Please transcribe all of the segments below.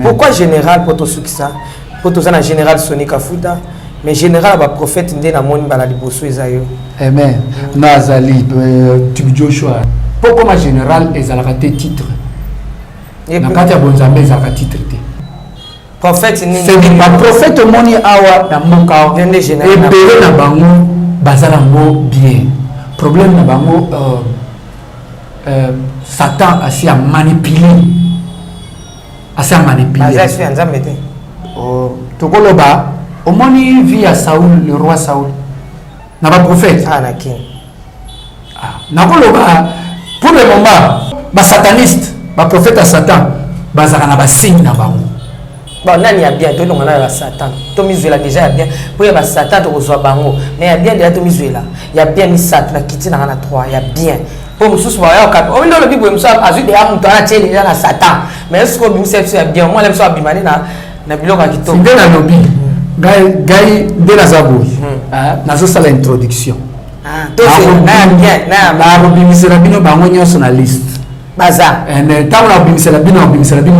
Pourquoi général pour tout ça? Pour tout ça, na général Sonic Kafuta, mais général va prophète ndé na moni bala liboso ezayo. Amen. Nazali tu Joshua. Pourquoi ma général ezalaka te titre? Na kati ya bonzambe ezalaka titre te. Prophète ni. C'est ma prophète moni awa na moka. Ndé général. Et bele na bango bazala ngo bien. Problème na bango Satan a si à manipuler. Assez manipuler. Bazali fi nzambe te. Tokoloba, au moni vit à Saoul, le roi Saoul. N'a pas prophète. Ah, nakin. Nakoloba, pour le moment, ba sataniste, ba prophète à Satan, bazaka na ba signe na bango. Bon, nani a bien, tout le monde a Satan. Tout Mizuela déjà bien. Pour y avoir Satan, tu reçois bango. Mais il y a bien déjà tout Mizuela. Il y a bien mis Satan, la kitty dans la 3, il y a bien. Pour nous tous voir au cap. On dans le Bible, nous sommes azur déjà mon temps déjà la Satan. Mais est-ce que nous sommes bien? Moi, l'aime ça abimani na biloko kito. C'est bien na lobby. Gai de la zabouille. Nazo sala introduction. Ah, tout c'est bien, na obimisela bino bango nyonso na liste. Baza. Tant la obimisela bino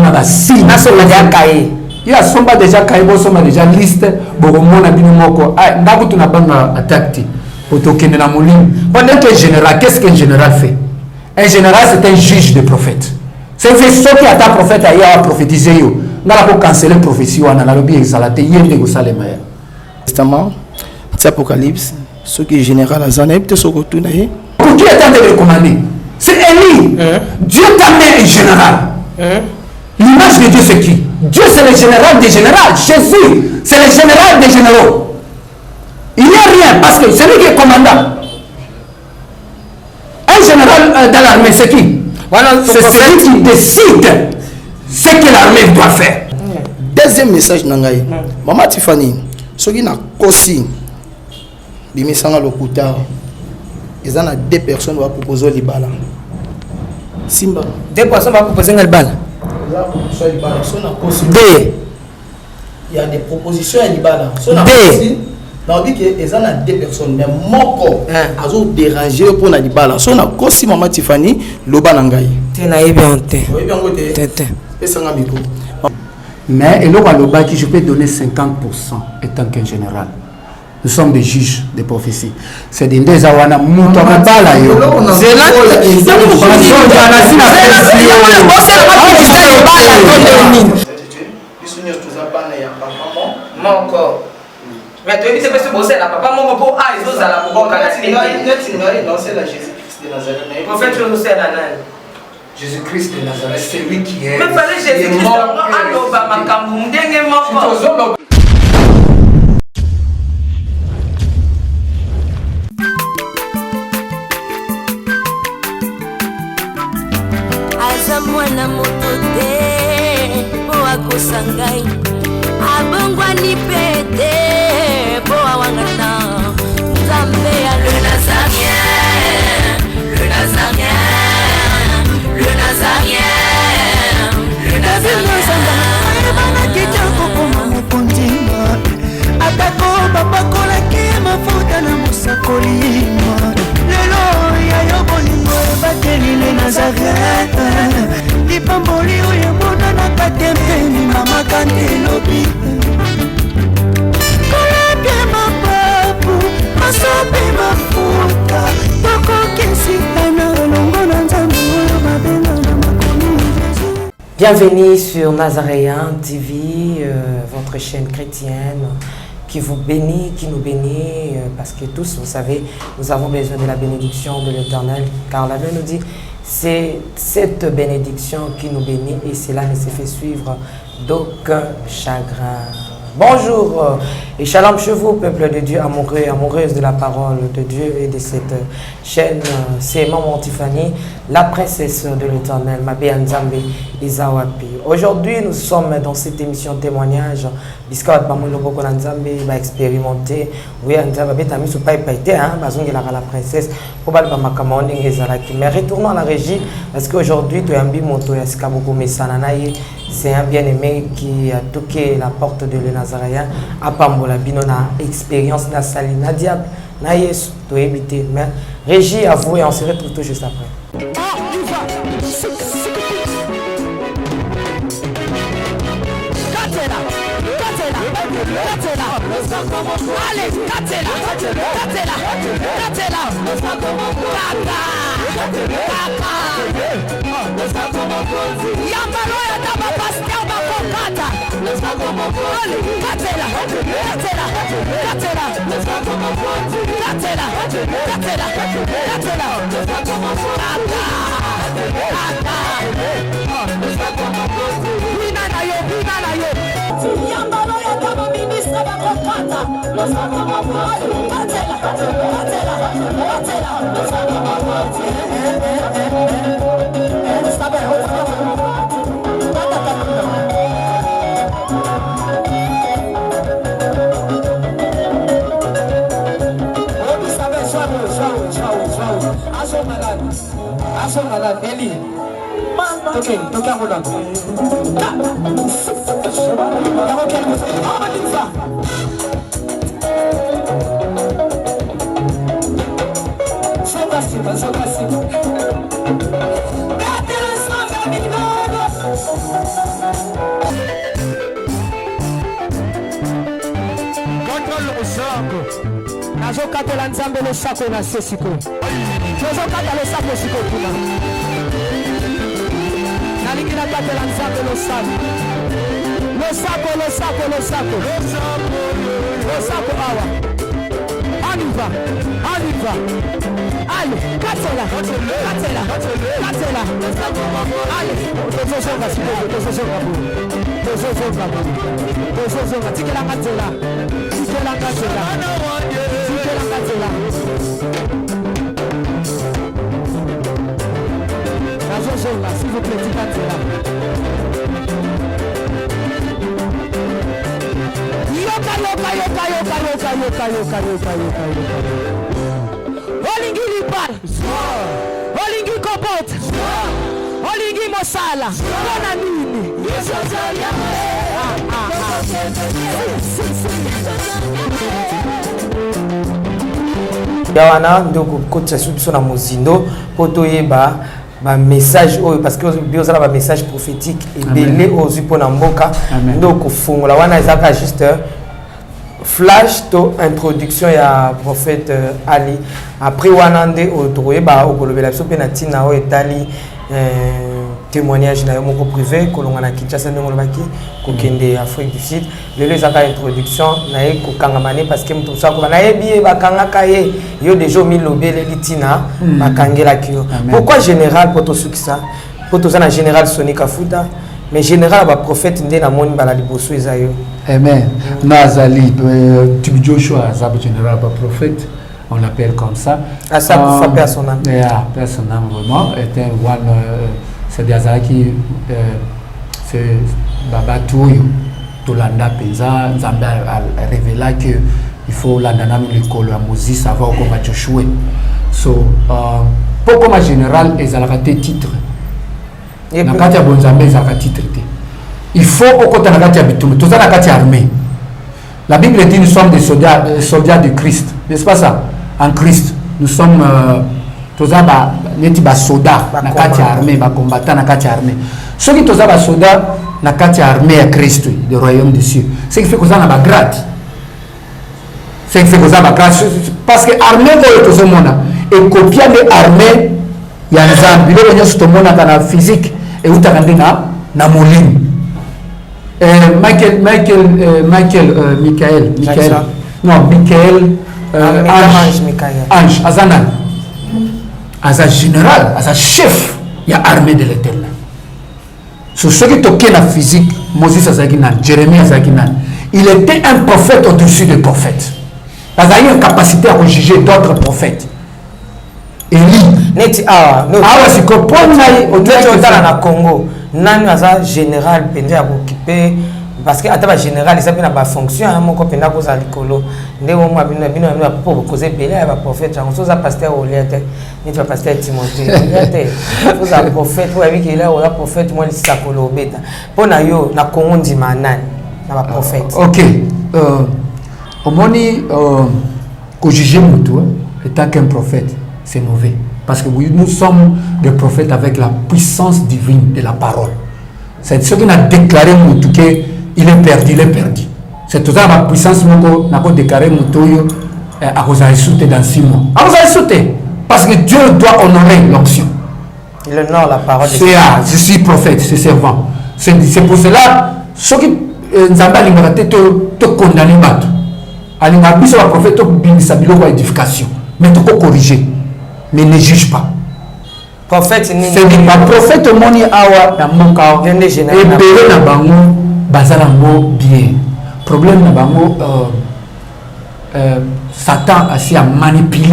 na ba signe. Na so déjà cahier. Il y a somba déjà cahier, bo somba déjà liste, boromona bino moko. Ah, ndako tuna banga attaque. Otokende na molimo. Pendant que général, qu'est-ce qu'un général fait? Un général c'est un juge de prophète. C'est fait ce qui a ta prophète a prophétisé yo. Ngala ko canceller prophétie wana na lobi exalté yende ko salema. Testament, c'est Apocalypse, ce qui est général à Zaneb, te sokotu na ye. Dieu est en train de recommander. C'est Élie. Dieu t'a mis un général. L'image de Dieu c'est qui? Dieu c'est le général des généraux. Jésus c'est le général des généraux. Il n'y a rien parce que celui qui est commandant. Un général dans l'armée c'est qui? C'est celui qui décide ce que l'armée doit faire. Deuxième message nangai. Maman Tiffany, ce qui n'a qu'aussi bimisanga lokuta. Ils en a deux personnes qui vont proposer le bal. Simba. Deux personnes vont proposer le bal. Deux. Il y a des propositions à l'ibala. Deux. On dit qu'ils en a deux personnes, mais moko a dérangé pour la libala. Si on a aussi maman Tiffany, l'oba nangai. Tu n'as bien été. Mais et l'oba qui je peux donner 50% étant qu'un général. Nous sommes des juges de prophétie. C'est des deux awana muto mabala yo. C'est là. Mais tu es venu bosser là, papa, mon beau, ah, ils osent à la bourre, non, c'est la Jésus-Christ de Nazareth. Prophète, tu nous sais, Nanan. Jésus-Christ de Nazareth, c'est lui qui est. Mais fallait Jésus-Christ, alors, ma camoum, dengue, mon Azamwana motote, boa kosangai, abongwa ni pete. Le Nazarien, le Nazarien, le Nazarien, le Bienvenue sur Nazaréen TV, votre chaîne chrétienne qui vous bénit, qui nous bénit, parce que tous, vous savez, nous avons besoin de la bénédiction de l'Éternel, car la Bible nous dit, c'est cette bénédiction qui nous bénit et cela ne se fait suivre d'aucun chagrin. Bonjour et shalom chez vous, peuple de Dieu, amoureux et amoureuses de la parole de Dieu et de cette chaîne. C'est Maman Tiffany, la princesse de l'Éternel, Mabé Nzambe Izawapi. Aujourd'hui, nous sommes dans cette émission témoignage. Biscuit Bamuloko Nzambe va expérimenter. Oui, Nzambe Betami sous pas été, hein, la princesse. Probablement Makamone Ezalaki. Mais retournons à la régie parce qu'aujourd'hui, tu as un bimoto Yaskaboko Messananaye. C'est un bien-aimé qui a toqué la porte de le Nazaréen à Pambola Binona, expérience na Salina Diable, na Yesu, to éviter. Mais régie à vous et on se retrouve tout juste après. Allez, Katela. Yambalo ya taba pasteur bakokata. Allez, Katela. Yambalo ya taba ministre bakokata. Nazokatela nzambe losako na sesiko. Nazokata losako siko kuna. Nalingi nakatela nzambe losako. Losako awa. Aniva. Allez, katela. Allez, tozozonga siko, tozozonga. Tikela katela. Nazozonga, s'il vous plaît, tikatela. Yoka. Olingi libal. Olingi kopot. Olingi mosala. Bona nini? Yawana ndoko kotsa biso na mozindo po toyeba ba message oyo parce que bioza la ba message prophétique et belé ozu pona mboka ndoko fungola wana ezaka juste flash to introduction ya prophète Ali après wana nde otoyeba okolobela biso pe na tina o etali témoignage na moko privé kolonga na Kinshasa ndengolo baki kokende Afrique du Sud lelo ezaka introduction na ye kokangamane parce que mutu sako na yebi bakangaka ye yo déjà mi lobele litina bakangela kio pourquoi général poto sukisa poto za na général Sonika Futa mais général ba prophète ndé na moni bala liboso ezayo amen nazali tu Joshua azab général ba prophète on l'appelle comme ça ça pour faire personnel personnel vraiment était one c'est des qui c'est baba touyo tolanda penza nzambe a révélé que il faut landana no likolo ya Moses avant qu'on va Joshua so pourquoi général ezalaka te titre na kati ya bonzambe ezalaka titre te il faut okota na kati ya bitumba toza na kati ya armée la Bible dit nous sommes des soldats de Christ n'est-ce pas ça en Christ nous sommes toza ba neti ba soda na kati ya armée ba combattant na kati ya armée soki toza ba soda na kati ya armée ya Christ du royaume des cieux c'est qui fait que ça na ba grade c'est qui fait que ça ba grade parce que armée oyo tozo mona et copia de armée ya nzambe bilo nyoso to mona kana physique et utaka ndena na molimo Michael Ange Azanan Asa général, asa chef il y a armée de l'Éternel. Sur ce qui toquait la physique, Moses Azakinan, Jérémie Azakinan, il était un prophète au-dessus des prophètes. Il a eu une capacité à juger d'autres prophètes. Élie. C'est que pour au Congo, nani asa général pendant à occuper parce que ataba général ça bien ba fonction hein mon copena ko za likolo ndeko mwa bino pour causer belé ba prophète on ça pasteur Oliete ni tu pasteur Timothée Oliete vous a prophète vous avez qu'il est au prophète moi ça kolo beta pona yo na Congo ndima nani na ba prophète OK omoni ko juger mutu étant qu'un prophète c'est mauvais parce que nous sommes des prophètes avec la puissance divine de la parole. C'est ce qu'on a déclaré mutu que il est perdu. c'est tout ça ma puissance moko n'a pas déclaré motoyo à cause de sauter dans 6 mois. À cause de sauter parce que Dieu doit honorer l'onction. Il honore la parole de Dieu. Je suis prophète, c'est servant. C'est pour cela ceux qui Nzamba lingate te condamner bato. Alinga biso la prophète to binisa biloko édification. Mais tu peux corriger. Mais ne juge pas. Prophète ni c'est pas prophète moni awa na moka et belé na bango bazala ngo bien. Problème na bango Satan a si à manipuler.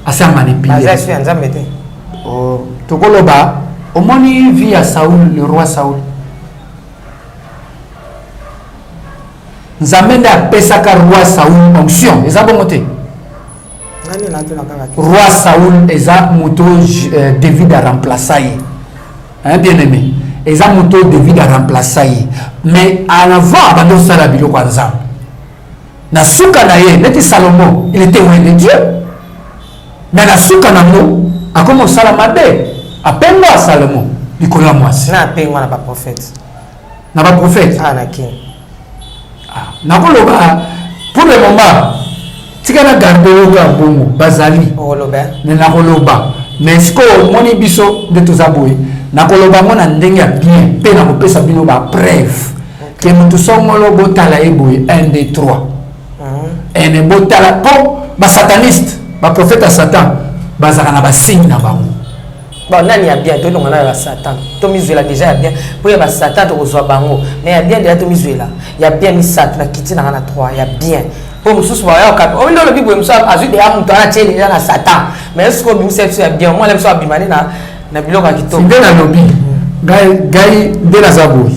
Assez à manipuler. Azasi Nzambe te. Oh, tokoloba omoni vie à Saoul, le roi Saoul. Nzambe nde apesaka roi Saoul onction. Eza bongo te. Roi Saoul eza moto David a remplacé. Hein, bien aimé. Eza moto David a remplacé. Mais en avant abandon sala biloko nzambe. Na suka na ye, neti Salomon, il était loin de Dieu. Mais na suka na mo, a comme Salamade, a peine à Salomon, du colon moi. Na peine na pas prophète. Na pas prophète. Ah na king. Ah, na koloba pour le moment. Tika na garde yoga bongo bazali. Oloba. Ne na koloba. Mais ce que moni biso de tozaboy, na koloba mona ndenge ya bien, pe na kopesa bino ba preuve. Que mutu songolo botala eboy 1 2 3. Et ne botala po ba sataniste, ba prophète à Satan, bazaka na ba signe na bango. Bon nani ya bien to longa na ba Satan. To mizuela déjà ya bien. Pour ya ba Satan to kozwa bango. Mais ya bien déjà to mizuela. Ya bien ni Satan na kiti na 3, ya bien. Pour nous tous voir au cap. On dans le Bible nous sommes azu de am to na tié déjà na Satan. Mais est-ce que nous c'est ya bien. Moi l'aime so abimane na biloko kito. Bien na lobby. Gai de la zaboui.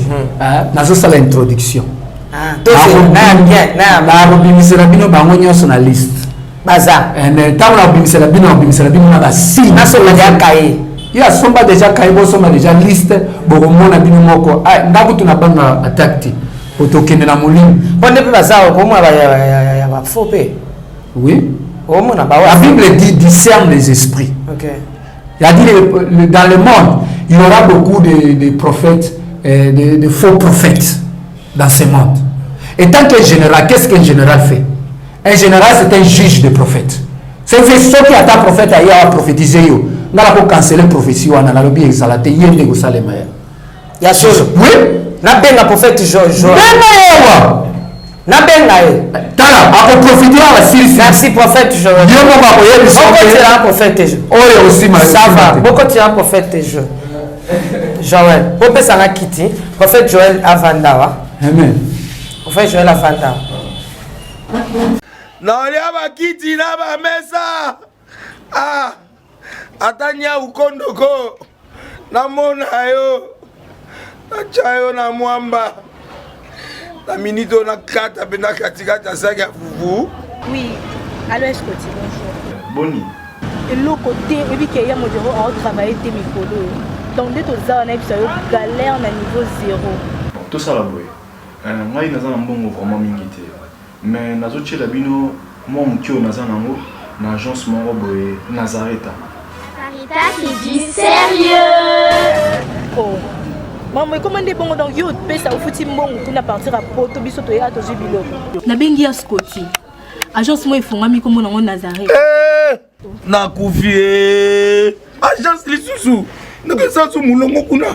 Nazo sala introduction. Ah, to c'est na bien na bimisela bino bango nyonso na liste. Baza. Tant na bimisela bino na ba signe. Na so déjà kaye. Il y a somba déjà kaye somba déjà liste bokomona bino moko. Ah ndako tunabanga attaque. Otokende na molimo. Bon depuis baza ko mo ya ba faux pe. Oui. Oh mon la Bible dit discerne les esprits. OK. Il a dit dans le monde, il y aura beaucoup de prophètes, de faux prophètes dans ce monde. Et tant qu'un général, qu'est-ce qu'un général fait? Un général, c'est un juge de prophètes. C'est ce qui a ta prophète à prophétiser. On a canceller la prophétie, on a lobby exalté, il y a des choses. Il y a chose. Oui. Na benga prophète Jojo. Na benga tala a prophétiser la siri. Merci prophète Jojo. Dieu m'a envoyé le prophète Jojo. Oh aussi ma. Ça va. Beaucoup de prophète Jojo. Joël. Pour ça na kiti. Prophète Joël Avandawa. Amen. Prophète Joël Avandawa. Naolia bakiti na ba mesa. Ah. Atanya ukondoko. Namona yo. Achayo na mwamba. La minute on a 4 bena katikata saka fufu. Oui. Allô Escoti, bonjour. Boni. Et l'autre côté, et puis qu'il y a mon bureau à travailler tes micros. Donc dès que ça on a eu galère à niveau 0. Tout ça là boy. Moi il n'a pas bon vraiment mingité. Mais nazo tche la bino moi mon tio naza nango na agence mon boy Nazareta. Sarita qui dit sérieux. Oh. Maman, comment est bon donc yo pesa au fouti mbongo kuna partir à poto biso to ya to jibilo. Na bengi ya Scotty. Agence moi ifungami comme na Nazareth. Na kufie. Agence lisusu. Donc ça sous mulongo kuna.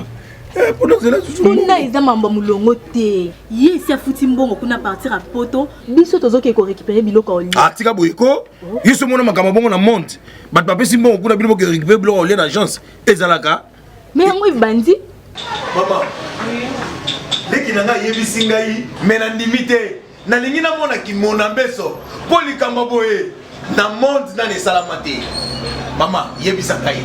Pendant cela sous. Kuna eza mamba mulongo te. Ye si fouti mbongo kuna partir à poto biso to zoke ko récupérer biloko oli. Ah tika boyeko. Yiso mona makama bongo na monte. Bat papa si mbongo kuna biloko récupérer biloko oli na agence. Ezalaka. Mais moi bandi. Maman, dès qu'il y a un yebisingaï, mais na limité, na lingina mona ki mona beso, poli kambaboye, na monde na ne salamate. Maman, yebisangaï.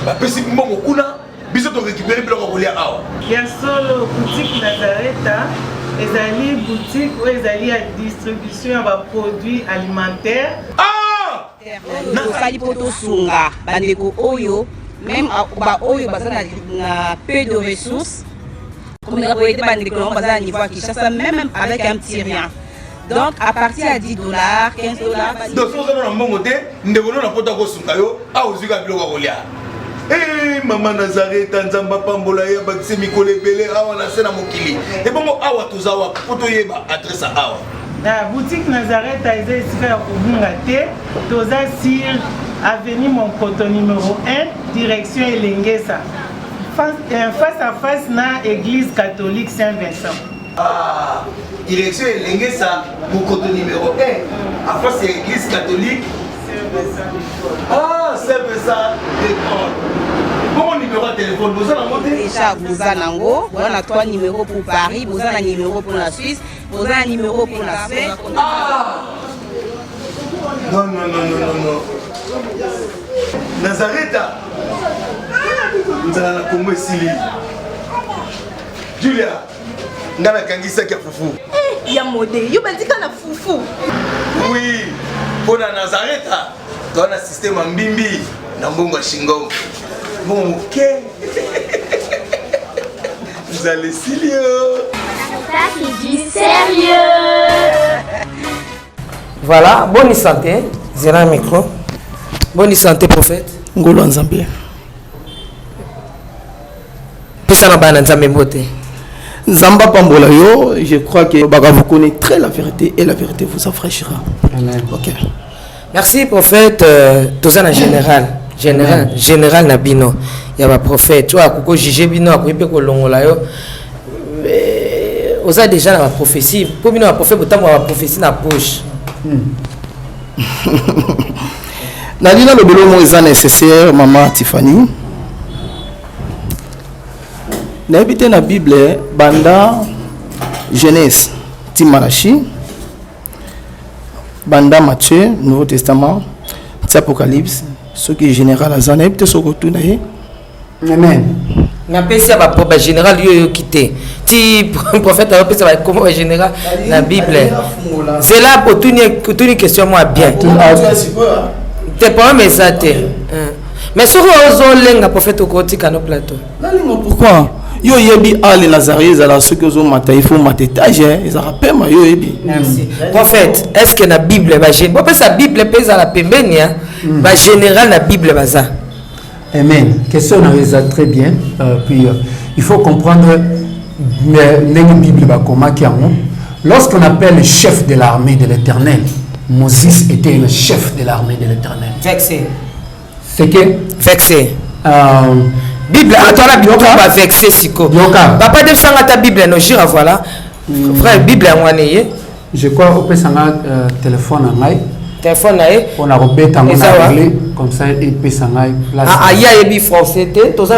Ba pesi mbongo kuna, biso to récupérer biloko kolia awa. Ya solo boutique Nazareta, ezali boutique où ezali à distribution de produits alimentaires. Ah! Nakosali poto sunga bandeko oyo même ba oyo baza na peu de ressources comme on a été bandeko baza niveau à Kinshasa même avec un petit rien. Donc à partir à $10, $15. Donc si on a un bon côté, ndebono na poto ko sunga yo, a ozika biloko kolia. Eh, maman Nazareth, Nzamba Pambola, Yabakse Mikole Bele, Awa Nasena Mokili. Et bon, Awa Tozawa, Potoyeba, adresse à Awa. La boutique Nazareth a été ici à Kubungate, Toza sur avenue Monkoto numéro 1, direction Elengesa. Face à face na église catholique Saint-Vincent. Ah, direction Elengesa, Monkoto numéro 1, à face à l'église catholique Saint-Vincent. Ah, Saint-Vincent d'école. Bon numéro de téléphone, vous en avez déjà, vous en avez 3 numéros pour Paris, vous en avez un numéro pour la Suisse, vous avez un numéro pour la Suède. Ah! Non. Nazareth, nous allons la Congo Sili. Julia, nous allons la Kangisa qui a foufou. Il y a modé, il y a un foufou. Oui, pour la Nazareth, dans le système Mbimbi, dans le Bongo Shingo. Bon, ok. Vous allez sérieux. Ça qui dit sérieux. Voilà, bonne santé. Zéro un micro. Bonne santé, prophète. Ngolo Nzambe. Pesa na Nzambe mbote. Nzamba Pambola yo, je crois que Baga vous connaissez très la vérité et la vérité vous affranchira. Amen. Ok. Merci, prophète. Tozana général Nabino. Il y a un prophète. Tu vois, pourquoi juger Bino, après que l'ongola yo. Osa déjà la prophétie. Pour Bino, la prophète, pourtant, la prophétie na poche. Nadina le belo mo nécessaire, maman Tiffany. N'habite la Bible, Banda Genèse, Timalachi, Banda Matthieu, Nouveau Testament, Apocalypse, ce qui est général à Zana, peut-être ce que tu as. Amen. Na pesa ba proba général yo quitté. Ti prophète a pesa ba comment général la Bible. C'est là pour toute une question moi bien. T'es pas mais ça t'es. Mais sur eux lenga prophète au côté cano plateau. Pourquoi? Yo yebi ale Nazareth ala ceux que ont maté il faut mater tage ils rappellent ma yo yebi. Merci. Prophète, est-ce que la Bible va général? Bon, sa Bible pesa la pembenia va général la Bible baza. Amen. Question on a très bien. Puis il faut comprendre les Bible comment qui a. Lorsqu'on appelle le chef de l'armée de l'Éternel, Moses était le chef de l'armée de l'Éternel. Vexé. C'est que vexé. Bible, attends la Bible va vexer siko. Papa de sanga ta Bible no jira voilà. Frère Bible en waneye. Je crois au peut sanga téléphone en maille. Téléphone nae. On a rebêté en anglais comme ça et peut sanga place. Ah ya yebi français te toza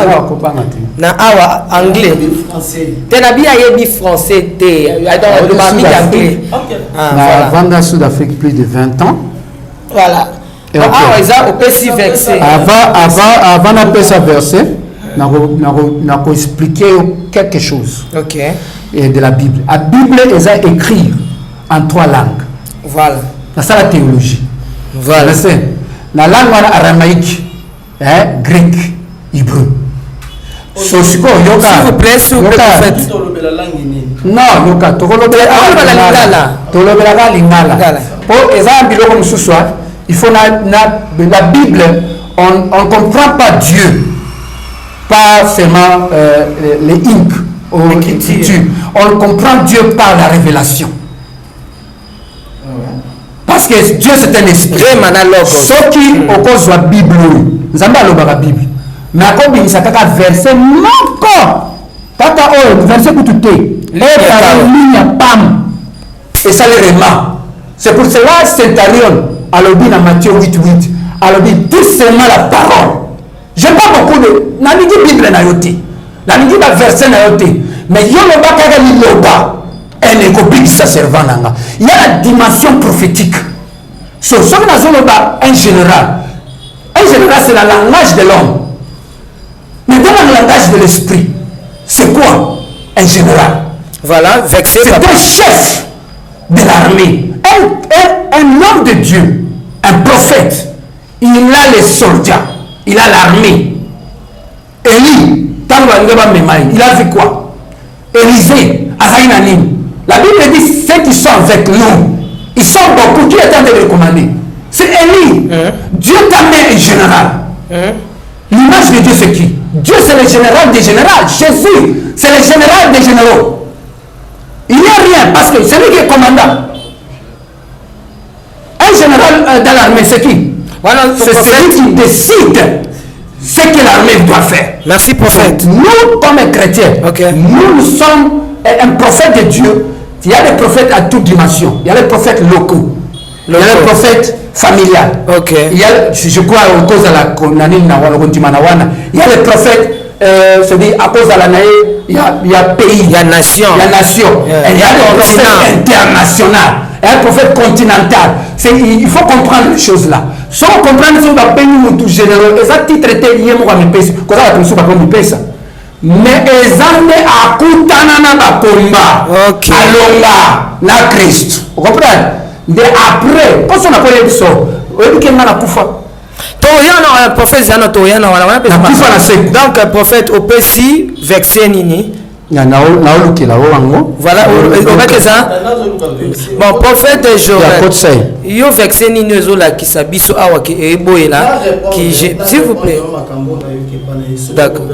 na awa anglais. Te na bia yebi français te. Attends le mami anglais. Na Vanda Sud-Afrique plus de 20 ans. Voilà. Ah ça au PC vexé. Avant na pesa versé. N'a expliqué quelque chose. Ok. Et de la Bible. La Bible est écrite en 3 langues. Voilà. C'est ça la théologie. Voilà. La langue aramaïque, grec, hébreu. S'il vous plaît, s'il vous plaît, prophète. Non, yoka. Tolobela lingala. Pour il faut la Bible, on ne comprend pas Dieu. Pas seulement les inc ou l'écriture. On comprend Dieu par la révélation. Parce que Dieu c'est un esprit. Ce qui au cause de la Bible, nous avons la Bible. Mais à cause de ça, verset verset pour tout et ça les remarque. C'est pour cela que Saint-Arion a le dit dans Matthieu 8:8. Alors dit tout seulement la parole. Je n'ai pas beaucoup de. La Bible n'a yoté. La Bible n'a verset n'a yoté. Mais il y a le bas qui a loba. Elle est copie de sa servante. Il y a la dimension prophétique. Ce qui est un général. Un général, c'est le langage de l'homme. Mais dans le langage de l'esprit, c'est quoi un général? Voilà, vexé. C'est un chef de l'armée. Un homme de Dieu. Un prophète. Il a les soldats. Il a l'armée. Élie, il a vu quoi? Élisée, Azaïnanim. La Bible dit ceux qui sont avec nous, ils sont beaucoup. Qui est en train de recommander? C'est Élie. Dieu t'a mis un général. L'image de Dieu, c'est qui? Dieu, c'est le général des généraux. Jésus, c'est le général des généraux. Il n'y a rien, parce que c'est lui qui est commandant. Un général dans l'armée, c'est qui? Voilà, c'est celui qui décide ce que l'armée doit faire. Merci, prophète. Nous, comme chrétiens, nous sommes un prophète de Dieu. Il y a des prophètes à toute dimension. Il y a les prophètes locaux. Il y a les prophètes familiales. Il y a, je crois, à cause de la il y a les prophètes, c'est-à-dire à cause de la naïe, il y a pays. Il y a nation. Il y a nation. Et il y a le prophète international. Et un prophète continental. Il faut comprendre les choses là. Si on comprend les choses, on va tout généreux. Et ça, titre était lié à mes pays. Quand on a tout ça, on va ça. Mais ezande akutana na bakomba alonga na Christ. Vous comprenez? Mais après, parce qu'on a pas eu ça, on a dit qu'il y a un kufa. Toyana prophète zana toyana wala wana pesa kufa na sek. Donc prophète opesi verset nini? Na olukela wango. Voilà, on va que ça. Bon prophète Joël. Yo verset nini ezola kisabiso awa ki eboyela qui s'il vous plaît. D'accord.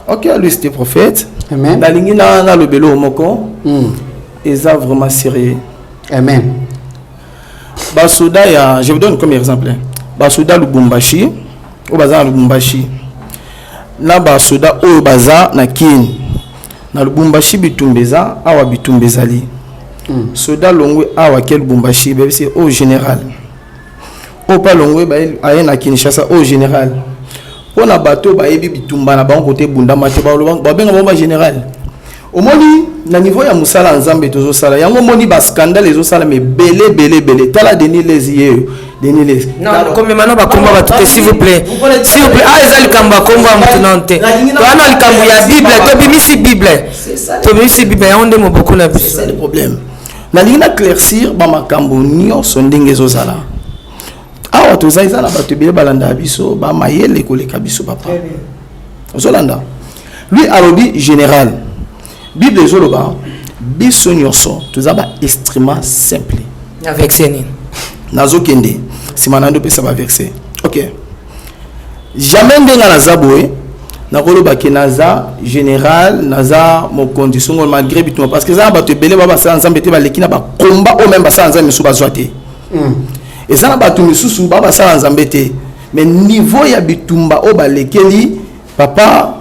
Ok, lui c'était prophète. Amen. La ligne na le belo moko. Eza vraiment sérieux. Amen. Basoda ya, je vous donne comme exemple. Basoda Lubumbashi, au bazar Lubumbashi. Na basoda au bazar na Kin. Na Lubumbashi bitumbeza awa bitumbezali. Soda longwe awa quel Lubumbashi c'est au général. Au pas longwe ba aye na Kinshasa au général. On a bateau ba yebi bitumba na ba côté bunda mate ba benga ba général. Au moni na niveau ya musala nzambe tozo sala yango moni ba scandale ezo sala mais belé tala Denis Lezier Denis non comme maintenant ba komba ba tout s'il vous plaît ah ezali kamba komba mutunante to ana likambo ya Bible to bimisi Bible ya onde mo beaucoup na plus c'est le problème na lina claircir ba makambo nyonso ndenge ezo sala awa to zaisa na bato bele balanda biso ba mayele koleka biso papa ozolanda lui alobi général Bible ezoloba biso nyonso tozaba extrêmement simple avec seni nazokende simanando pesa ba verset OK jamais ndenga na zaboé na koloba ke naza général naza mo condition malgré bituma parce que ça ba te belé baba sa nzambe te ba lekina ba combat au même ba sa nzambe sou ba zoate et ça na ba tumi susu baba sa nzambe te mais niveau ya bitumba o ba lekeli papa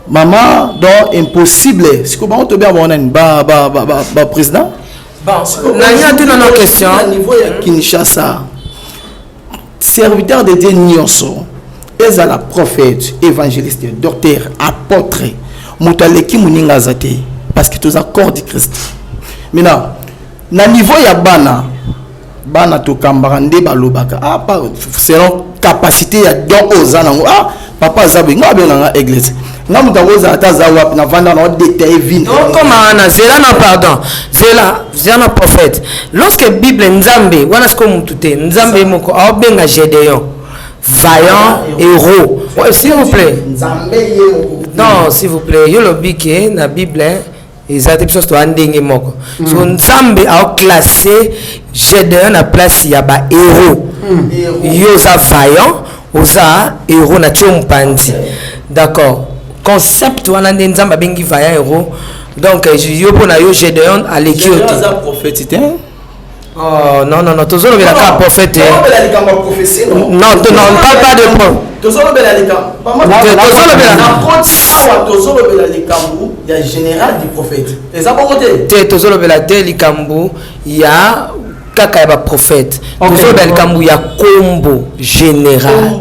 maman donc impossible si comment on te bien ba président bon na tout dans nos questions niveau ya Kinshasa serviteur de Dieu nyonso ezala prophète évangéliste docteur apôtre mutaleki muninga zate parce que tous accords de Christ maintenant na niveau ya bana to kambara nde balobaka ah pas selon capacité ya don ozanango ah papa zabe ngabe na église ngamu tawoza atazawa na vanda na détail vin non comme ana zela na pardon zela prophète lorsque Bible nzambe wana sko mutute nzambe moko abenga Gédéon vaillant héros s'il vous plaît non s'il vous plaît yo lobike na Bible ezate biso to andenge moko so nzambe a classé Gédéon na place ya ba héros yo za vaillant oza héros na chompandi d'accord concept wana nde nzambe bengi vaillant héros donc yo pona yo Gédéon à l'équité prophète oh non tozolo bela ka prophète non parle pas de moi tozolo bela likambu ya général du prophète eza bongo te tozolo bela te likambu ya kaka ya ba prophète tozolo bela likambu ya kombo général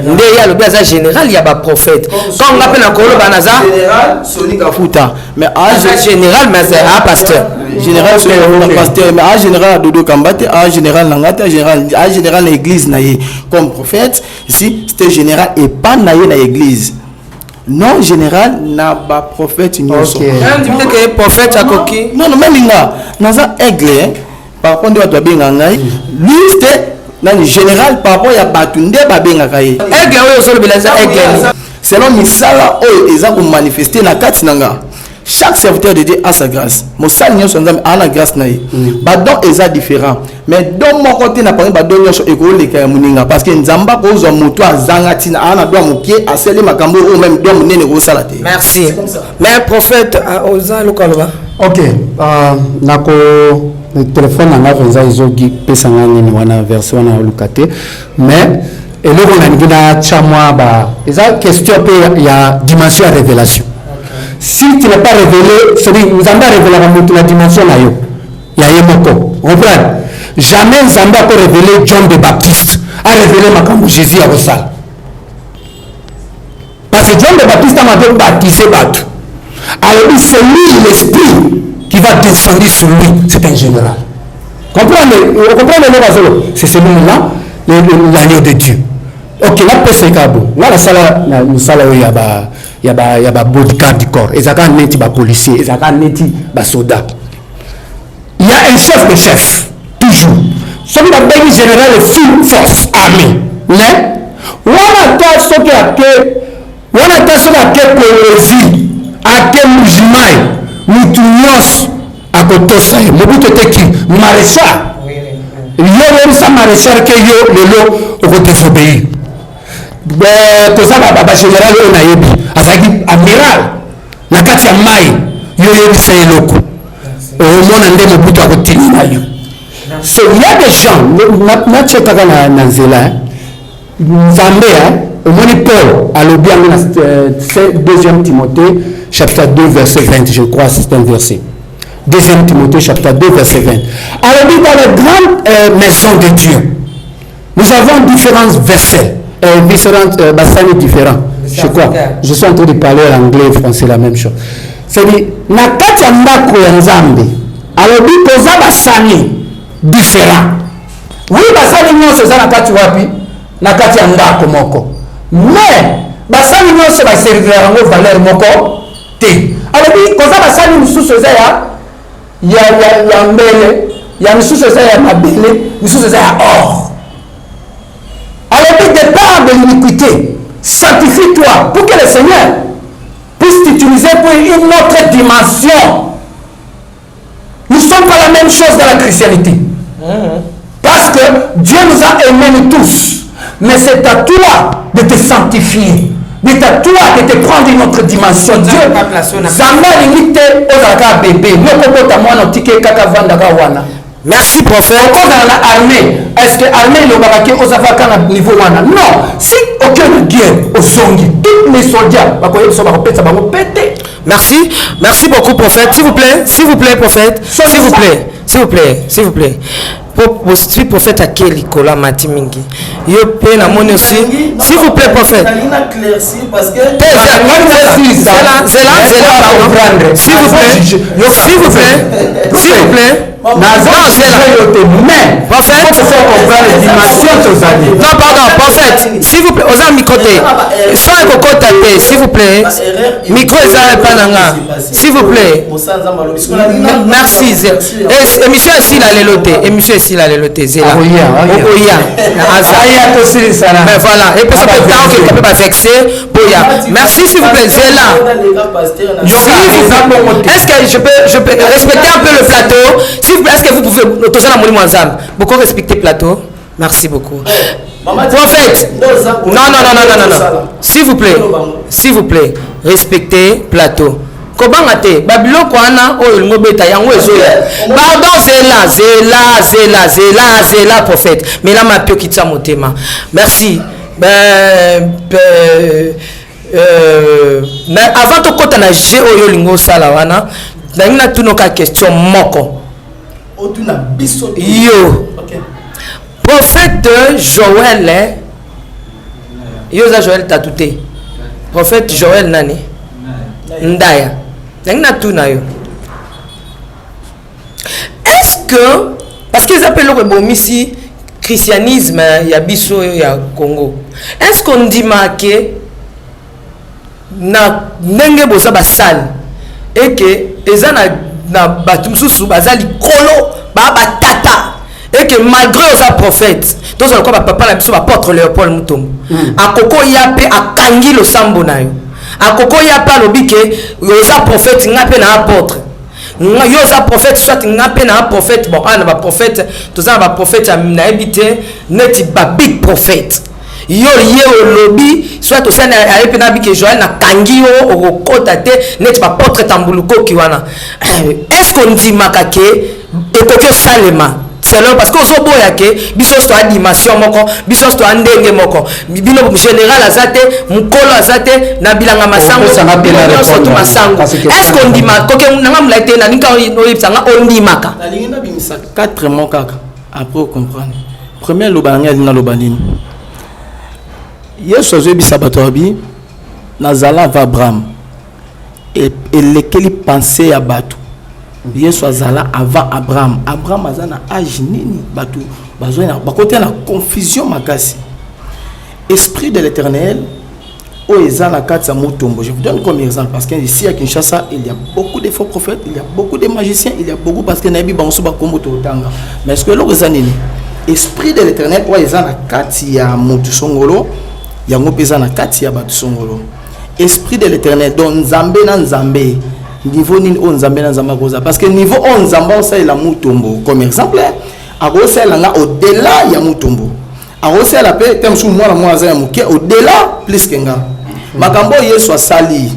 nde ya lobi aza général ya ba prophète quand on appelle na koloba naza général Sonika Futa mais général mais c'est pasteur général Sonika pasteur mais général Dodo Kambate général Nangata général na église na ye comme prophète ici c'était général et pas na ye na église non général na ba prophète nyonso que prophète akoki non même nga naza aigle par rapport à toi benga ngai lui c'était dans général par rapport à batunde ba benga kai aigle oyo solo belaza aigle selon misala oyo eza ko manifester na kati nanga chaque serviteur de Dieu a sa grâce. Mosal nyonso nzambe a na grâce na ye. Ba don eza différent. Mais don mon côté na parler ba don nyonso ekolo leka ya muninga parce que nzamba ko zo moto azanga tina ana doa mokie aseli makambo ou même doa munene ko sala te. Merci. Mais prophète oza lokaloba. OK. Nako le téléphone nanga venza izogi pesa ngani ni wana version na lukate mais eloko na ngina chamwa ba eza question pe ya dimension ya révélation. Si tu n'es pas révélé, c'est-à-dire nous avons révélé la dimension là yo. Il y a yemoko. Comprends? Jamais Zamba peut révéler John the Baptiste. A révélé makambo Jésus à Rosal. Parce que John the Baptiste a été baptisé battu. Alors c'est lui l'esprit qui va descendre sur lui. C'est un général. Comprenez? Vous comprenez le c'est celui-là, l'agneau de Dieu. Ok, là peut c'est cabo. Là la salle, nous salle il y a ba bodyguard du corps. Et ça quand neti ba policier, et ça quand neti ba soldat. Il y a un chef de chef toujours. Celui la belle général et full force armée. Mais on attend ce qui a que poésie, à que musulman, mutunyos à côté ça. Le but était qui maréchal. Yo même ça maréchal que yo le lot au côté désobéir. Tout ça ba général on a yebi azaki amiral na kati ya mai yo yebisa eloko omona nde mobutu akotelina yo. So il y a des gens na tchekaka na nzela nzambe omoni Paul alobi yango na 2 Timothée chapitre 2 verset 20 je crois c'est un verset. 2 Timothée chapitre 2 verset 20 alobi dans les grandes maisons de Dieu nous avons différents versets différentes bassani différents. Je crois. Je suis en train de parler l'anglais et français la même chose. C'est-à-dire, na kati ya ndako ya nzambe, alobi koza basani différents. Oui, basani nyonso eza na kati wapi? Na kati ya ndako moko. Mais basani nyonso ba servir yango valeur moko te. Alobi koza basani misusu eza ya mbele, ya misusu eza ya mabele, misusu eza ya or. Alors, départ de l'iniquité, sanctifie-toi pour que le Seigneur puisse t'utiliser pour une autre dimension. Nous ne sommes pas la même chose dans la chrétienté. Parce que Dieu nous a aimés nous tous. Mais c'est à toi de te sanctifier. C'est à toi de te prendre une autre dimension. Dieu, Zamba limite aux aga bébé. Merci prophète. Encore dans l'armée, est-ce que l'armée le baraki aux avocats à niveau wana? Non. Si aucune guerre au zongi, tous les soldats, merci, merci beaucoup prophète. S'il vous plaît prophète. S'il vous plaît. Si prophète à quel Nicolas Matimingi. Yo pe na moni aussi. S'il vous plaît prophète. S'il vous plaît. Non, pardon, prophète, s'il vous plaît, aux amis côté, sans écouter, s'il vous plaît, micro s'il vous plaît, merci. Émission ici la léloté, Zéla. Mais voilà, et pour ça que quelqu'un peut pas vexer, merci s'il vous plaît, Zéla. Est-ce que je peux respecter un peu le plateau? S'il vous plaît, est-ce que vous pouvez beaucoup respecter le plateau? Merci beaucoup. Prophète, non. S'il vous plaît, respectez le plateau. Kobangate, Babylon Kwana, pardon, Zéla, prophète. Mais là, ma pio kitsa motema. Merci. Avant de côté na Géo Lingo Salawana, na tunoka question moko. Yo. Prophète Joël, Yosa Joël Tatouté. Prophète Joël Nani. Ndaya. Est-ce que, parce qu'ils appellent le bomisi christianisme, il y a Bisso, il y a Congo. Est-ce qu'on dit marqué na nenge bosa basal et que ezana na batumsusu bazali kolo ba tata et que malgré aux prophètes donc on quoi papa la biso apôtre Léopold Mutombo akoko yape akangi lo sambo na yo akoko ya pa lobi ke yoza prophète ngape na apôtre yoza prophète soit ngape na prophète bon ana ba prophète toza ba prophète na ebité neti ba big prophète yo olobi soit to sana ayepe na bike Joël na kangi yo okota te neti ba porte tambuluko ki wana est-ce qu'on dit makake ekoki salema c'est là parce que zo boya ke biso sto animation moko biso sto ndenge moko bino général azate mukolo azate na bilanga masango est-ce qu'on dit makake nanga mulaite na ninka oyipsanga ondi maka na lingi na bimisa 4 mois kaka après comprendre premier lobanga lina lobanini Yesu azobisa bato abi nazala va Abraham et lekeli penser ya bato Yesu azala avant Abraham azana âge nini bato bazona bakote na confusion makasi esprit de l'Éternel o ezana katsa mutombo. Je vous donne comme exemple parce qu'ici à Kinshasa il y a beaucoup de faux prophètes, il y a beaucoup de magiciens, il y a beaucoup parce que nabi banso ba kombo to tanga mais est-ce que lo ezanini esprit de l'Éternel o ezana kati ya mutu songolo yango pesa na kati ya batu songolo esprit de l'Éternel donc nzambe na nzambe niveau nini on nzambe na nzambe koza parce que niveau on nzambe ça la mutombo comme exemple akosa la nga au-delà ya mutombo akosa la pe tem sou mwana mwana za muke au-delà plus que nga makambo Yesu asali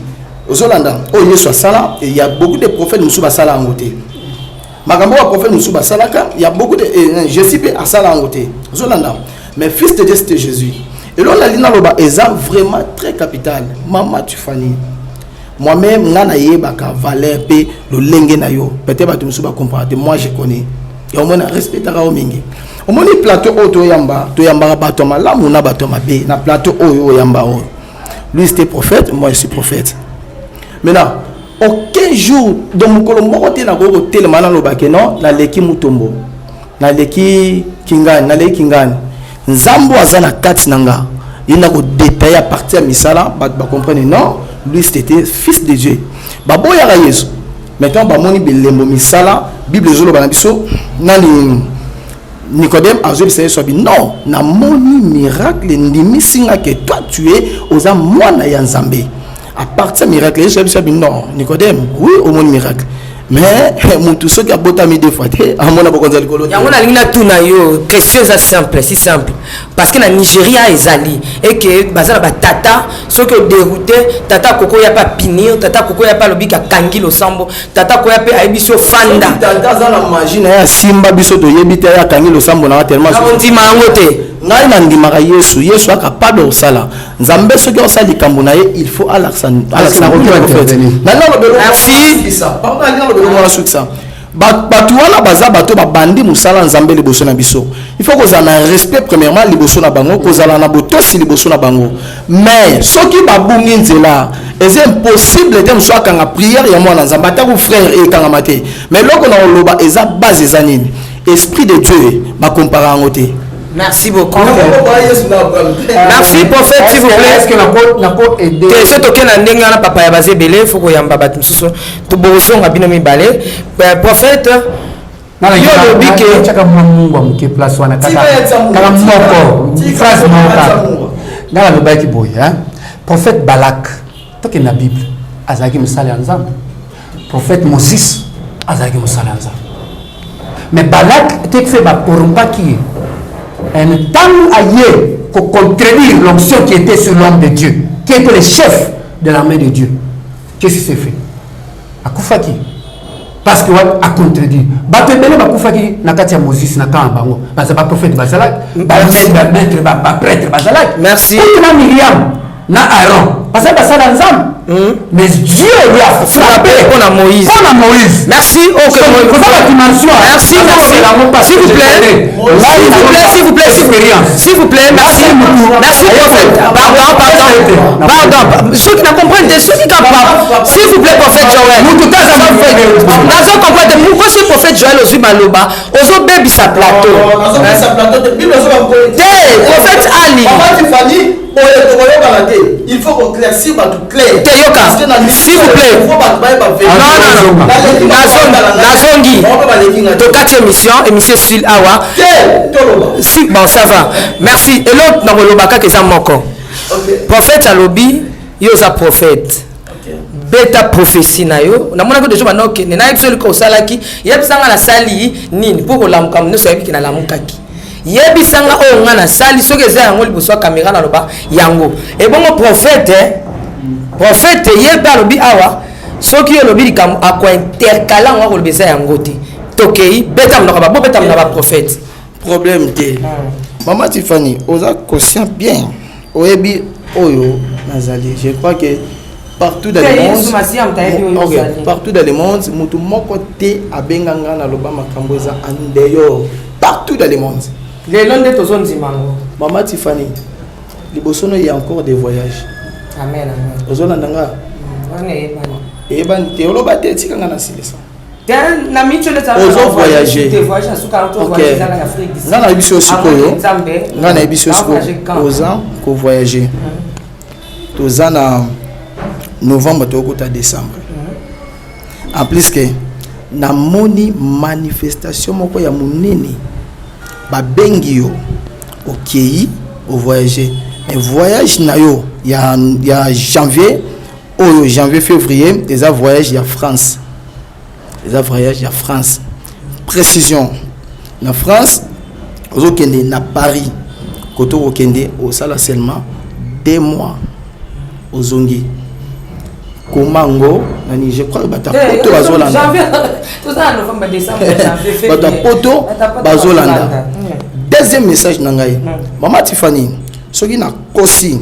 ozolanda o Yesu asala et il y a beaucoup de prophètes musu basala ngote makambo wa prophète musu basalaka il y a beaucoup de Jésus pe asala ngote ozolanda mais fils de Dieu c'était Jésus. Et là, la ligne est vraiment très capital. Maman, tu fani. Moi-même, je baka valeur pe le lenge na yo. Peut-être que tu vas comprendre. Moi, je connais. Et on a respecté au mingi. On a plateau to yamba batoma là mon batoma be na plateau o yamba o. Lui c'était prophète, moi je suis prophète. Maintenant, aucun jour dans mon colombo te na go tellement na lobake non, na leki mutombo. Na leki kingani, na leki kingani. Nzambo azana kati nanga il n'a ko détailler à partir de misala ba comprendre non lui c'était fils de Dieu babo ya Yesu maintenant ba moni belembo misala bible zolo bana biso nani Nicodème azo bisaye sobi non na moni miracle ndimi singa que toi tu es oza mwana ya Nzambe à partir miracle Yesu sobi non Nicodème oui au moni miracle mais mutu soki abotami deux fois te amona bokonza likolo yango na lingi na tuna yo question est simple si simple parce que na Nigeria ezali et que bazala ba tata soki dérouté tata koko ya pas pinir tata koko ya pas lobika kangi lo sambo tata ko ya pe abiso fanda tata za na machine ya simba biso to yebita ya kangi lo sambo na tellement on dit mango te ngai na ndimaka Yesu a capable osala nzambe soki osali kambo na ye il faut alaxan merci ça pardon ça batu wana baza bato babandi musala nzambe liboso na biso il faut kozala na respect premièrement liboso na bango kozala na botosi liboso na bango mais soki babungi nzela c'est impossible de mso akanga prière ya mwana nzambe atako frère ekanga te mais loko na oloba eza base eza nini esprit de Dieu ba comparer en te. Merci beaucoup. Merci prophète s'il vous plaît. Est-ce que na ko aider? C'est OK na ndenga na papa ya bazé belé faut ko yamba bat msusu. To bozo ngabino mibale. Prophète na yo lobi ke chaka mungu amuke place wana kaka moko phrase moko. Ngala lobaki boy hein. Prophète Balak toke na Bible azaki musala nzambe. Prophète Moses azaki musala nzambe. Mais Balak te fait ba porumba qui un temps ailleurs pour contredire l'onction qui était sur l'homme de Dieu, qui était le chef de l'armée de Dieu. Qu'est-ce qui s'est fait? À Koufaki. Parce qu'il a contredit. Batebele Bakoufaki, Nakatia Moses, Naka Bango. C'est pas prophète Bazalak. Maître, prêtre Bazalak. Merci. Pourquoi Myriam, na Aaron? Parce que ça dans l'âme. Mais Dieu lui a frappé pour Moïse. Merci. Ok. Merci. S'il vous plaît. S'il vous plaît. Merci. Merci prophète. Pardon. Ceux qui ne comprennent pas, ceux qui ne comprennent pas. S'il vous plaît prophète Joël. Nous comprendre. Pourquoi ce prophète Joël aux Maloba, aux baby sa plateau. Prophète Ali. Il faut qu'on claircisse tout clair. S'il vous plaît. Non. Nazongi. Tokati émission sur Awa. Si, bon, ça va. Merci. Et l'autre, dans le Lobaka, que ça manque. Prophète Alobi, yo za prophète beta prophétie na yo na mona ko deja bana okende na episode ko salaki yebisanga na sali nini pour lamuka mneso yebiki na lamukaki yebisanga o nga na sali soki eza yango liboso caméra na loba yango e bongo prophète prophète yeba lobi awa soki yo lobi likam akwa intercala ngo ko lobesa yango te tokei beta mna ba beta mna ba prophète problème te maman Tiffany oza conscient bien oyebi oyo nazali je crois que partout dans le monde okay. Partout dans le monde mutu moko te abenganga na loba makambo eza en dehors partout dans le monde les londes to zone zimango maman Tiffany liboso no il y a encore des voyages amen amen ozona ndanga ebani te oloba te tikanga na silesa na micho le za voyager nga na biso sikoyo nga na biso sikoyo oza ko voyager toza na novembre tokota décembre en plus que na moni manifestation moko ya monene babengi yo okei au voyager mais voyage na yo ya janvier oyo janvier février des voyages ya France les voyages à France. Précision. La France, aux Okende, na Paris, Koto Okende, au Sala seulement 2 mois. Aux Zongi. Komango, je crois que Bata Poto Bazolanda. Tout ça, novembre, décembre, janvier, Bata Poto Bazolanda. Deuxième message, Nangaï. Maman Tiffany, ce qui n'a qu'aussi,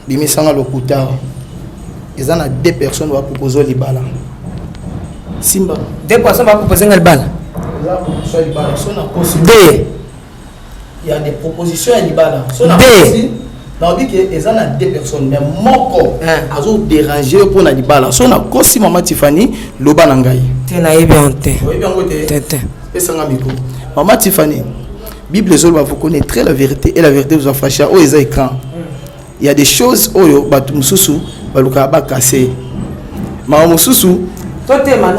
Bimisanga Lokuta, il y a 2 personnes qui ont proposé l'Ibala. Simba. 2 personnes vont proposer un bal. Il y a des propositions à l'Ibala. On dit qu'il y a 2 personnes, mais moko a dérangé pour l'Ibala. Si on a aussi Maman Tiffany, l'Oba Nangaï. Maman Tiffany, Bible vous connaîtrez la vérité et la vérité vous affranchira. Oh, les écrans. Il y a des choses, oh, yo, Batu Mususu, Balukaba cassé. Maman Mususu. Ok, maman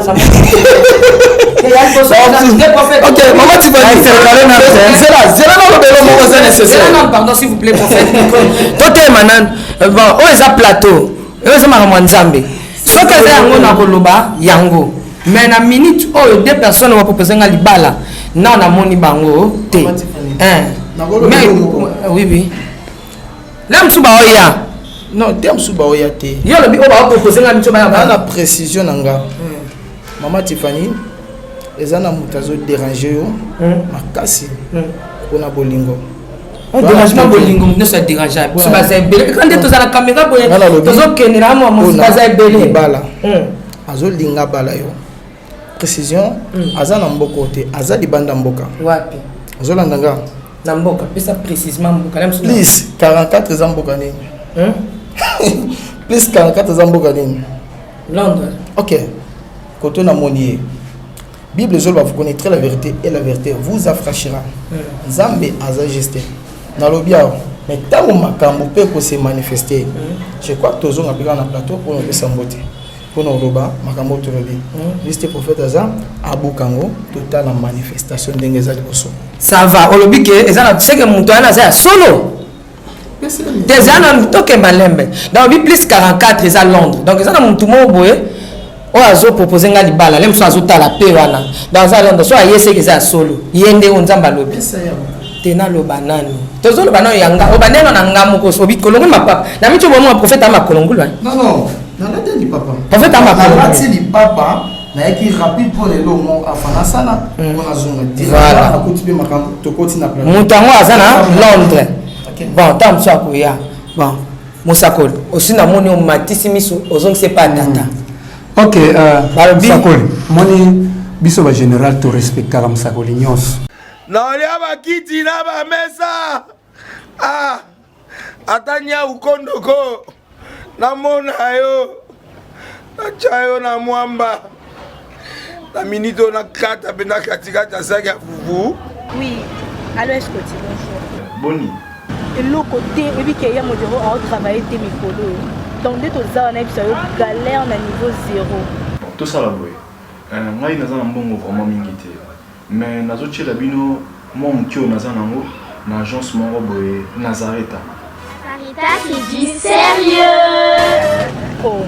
Tiffany, pardon s'il vous plaît, prophète. Toté manan, bon, on est à plateau. On est à Maramwanzambe. Ce que c'est un mot koloba yango. Mais na minute oh 2 personnes vont proposer un libala. Non na moni bango te. Mais oui. Là msuba oya. Non, terme suba oya te. Yo le bi o ba proposer un msuba ya. Na précision nanga. Maman Tiffany, les ana mutazo déranger yo makasi pona bolingo. On dérangement bolingo ne se dérange pas. So ba zebele quand tu as la caméra boye tozo kenera mo ba zebele bala. Azo linga bala yo. Précision azana mboko te azali banda mboka. Wapi? Azo landanga na mboka pesa précisément mboka même plus 44 ans mboka nini. Plus 44 ans mboka nini. Londres. OK. Quand on a monié, Bible vous connaîtrez la vérité et la vérité vous affranchira. Zambe azajiste. Na lobia mais tant que makambo peut se manifester. Je crois que tous on a pris un plateau pour nous s'emboter. Pour nous roba makambo to robi. Liste prophète Aza abukango total en manifestation d'engeza liboso. Ça va, on lobi que ezana c'est que muto ana za solo. Des ana toke malembe. Dans Bible plus 44 eza Londres. Donc ezana muto mo boye. On a proposé un libala, même si on a la paix dans un endroit, soit yese que ça solo, yende on zamba lobi. Tena lo banani. Tozo lo banani yanga, o banani na ngamu ko sobi kolongo ma papa. Na micho bomo prophète ama kolongo là. Non, na la tête du papa. Prophète ama kolongo. Na tête du papa, na yaki rapide pour le lomo afana sana, on a zunga. Voilà. Akuti makambo to koti na plan. Mutango azana Londres. Bon, tam so akoya. Bon, Mosakol. Aussi na moni o matisi miso, ozong c'est pas tata. Ok, Sakoli, moni biso ba général to respectaka Sakoli nyos. Naolia bakiti na ba mesa. Atanya ukondoko. Na mona yo. Na chayo na mwamba. Na minito na kata pena katikata saga fufu. Oui, alors est-ce que tu bonjour. Boni. Et l'autre côté, et puis qu'il y a mon bureau à travailler tes micros. Donc, dès que tu as une galère à niveau 0. Tout ça là, moi, je suis un bon vraiment mingité. Mais je suis un bon qui est dans l'agence Nazareth. Nazareta, c'est du sérieux. Oh.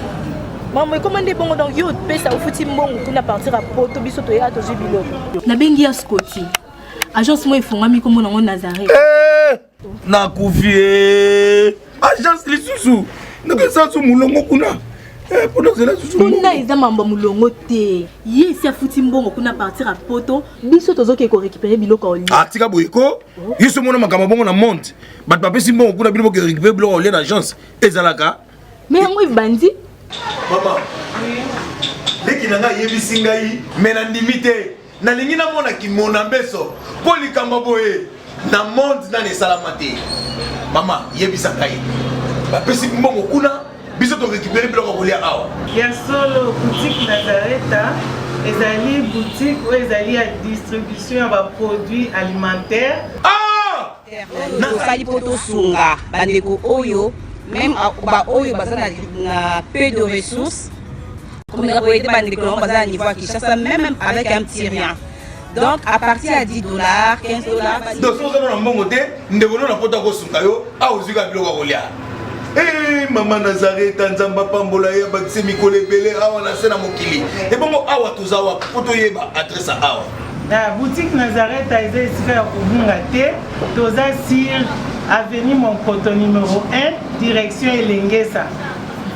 Maman, comment est bon donc yo pesa au fouti mbongo kuna partir à poto biso to ya to jibilo. Na bengi ya Scotty. Agence moi ifungami comme na Nazareth. Na kufie. Agence lisusu. Ndeke sansu mulongo kuna. Pona zela susu. Kuna eza mamba mulongo te. Yesi afuti mbongo kuna partir à poto biso tozoke ko récupérer biloko oli. Ah tika boyiko. Yiso mona makamba bongo na monte. Bat papesi mbongo kuna biloko ko récupérer biloko oli na agence. Ezalaka. Mais yango ibandi. Maman. Leki nanga yebisi ngai mena ndimite. Na lingi na mona ki mona mbeso. Poli kamba boye. Na monde na ne salamate. Mama yebisa ngai. Bapesi mbongo kuna biso to récupérer biloko ko lia awa. Ya solo boutique Nazareta ezali boutique où ezali à distribution ya produits alimentaires. Ah! Nasali poto sunga bandeko oyo même ba oyo bazana na peu de ressources. Comme on a été bandeko on bazana niveau Kinshasa même avec un petit rien. Donc à partir à $10, $15. Donc si vous avez un bon côté, nous devons nous apporter au sungayo à aux yeux de l'Olia. Eh maman Nazareth Tanzamba Pambola ya bakse mikole belé awa na sena mokili. Et bon awa tozawa poto yeba adresse awa. La boutique Nazareth a été ici à Kubungate, Toza sur avenue Monkoto numéro 1, direction Elengesa.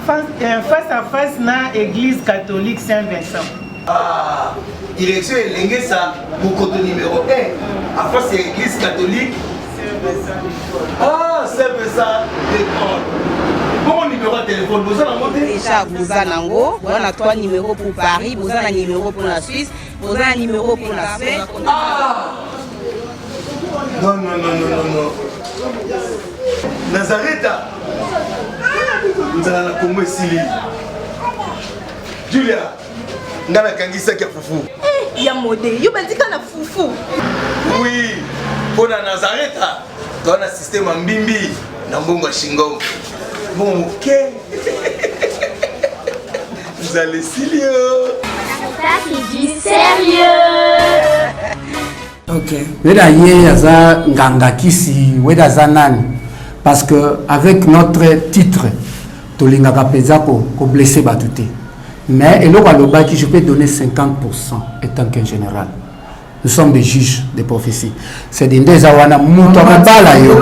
Face à face na église catholique Saint-Vincent. Ah, direction Elengesa, Monkoto numéro 1, à face de l'église catholique. Ah, Saint-Vincent d'école. Bon numéro de téléphone, vous avez monté déjà vous avez nango, on a 3 numéros pour Paris, vous avez un numéro pour la Suisse, vous avez un numéro pour la Suisse. Ah! Non. Nazareta. Nous allons la Congo Sili. Julia, ngana kangisa kia fufu. Eh, ya modé, yo bandika na fufu. Oui, pour la Nazareta, tu as un système en bimbi, na mbongo shingo. Bon, ok. Vous allez Silio. Nazareta, c'est du sérieux. Ok. Weda ye aza nganga kisi, weda za nani. Parce que avec notre titre, tolingaka peza ko blesser batute. Mais et là qui je peux donner 50% étant qu'un général. Nous sommes des juges des prophéties. C'est des awana muto mabala yo.